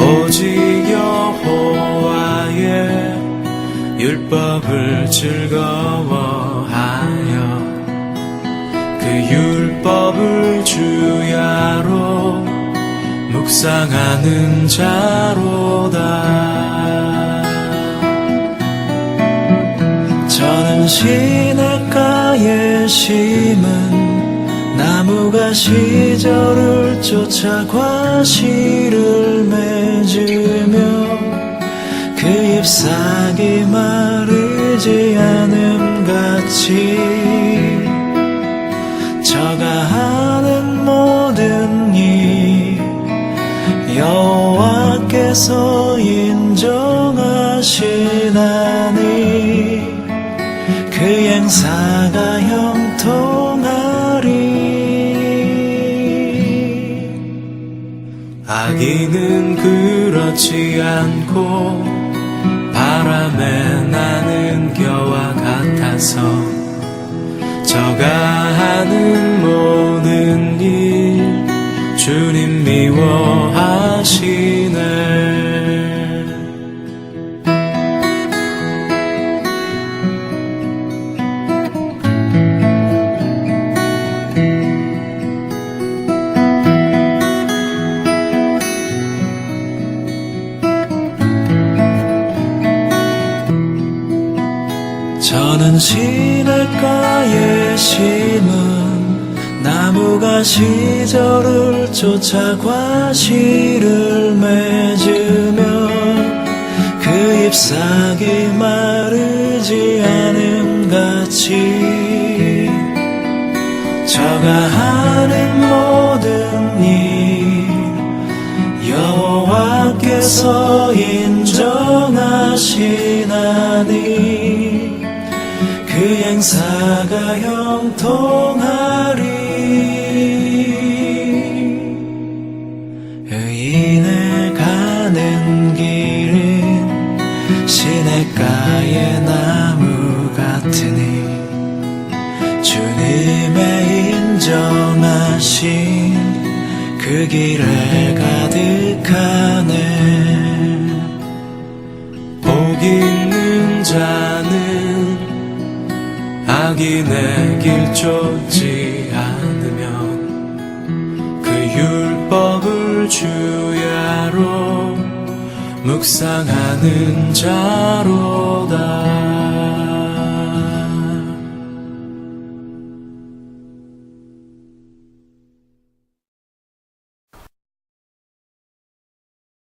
오직 여호와의 율법을 즐거워하여 그 율법을 주야로 묵상하는 자로다. 저는 시냇가에 심은 나무가 시절을 쫓아 과실을 맺으며 그 잎사귀 마르지 않음 같이 저가 하는 모든 일 여호와께서 인정하시나니 그 행사가 형통하리. 악인은 그렇지 않고 바람에 나는 겨와 같아서 저가 하는 모든 일 주님 미워하시네. 저는 시냇가에 심은 나무가 시절을 쫓아 과실을 맺으며 그 잎사귀 마르지 않음 같이 저가 하는 모든 일 여호와께서 인정하시나니 그 행사가 형통하리. 그 길에 가득하네. 복 있는 자는 악인의 길 쫓지 않으면 그 율법을 주야로 묵상하는 자로다.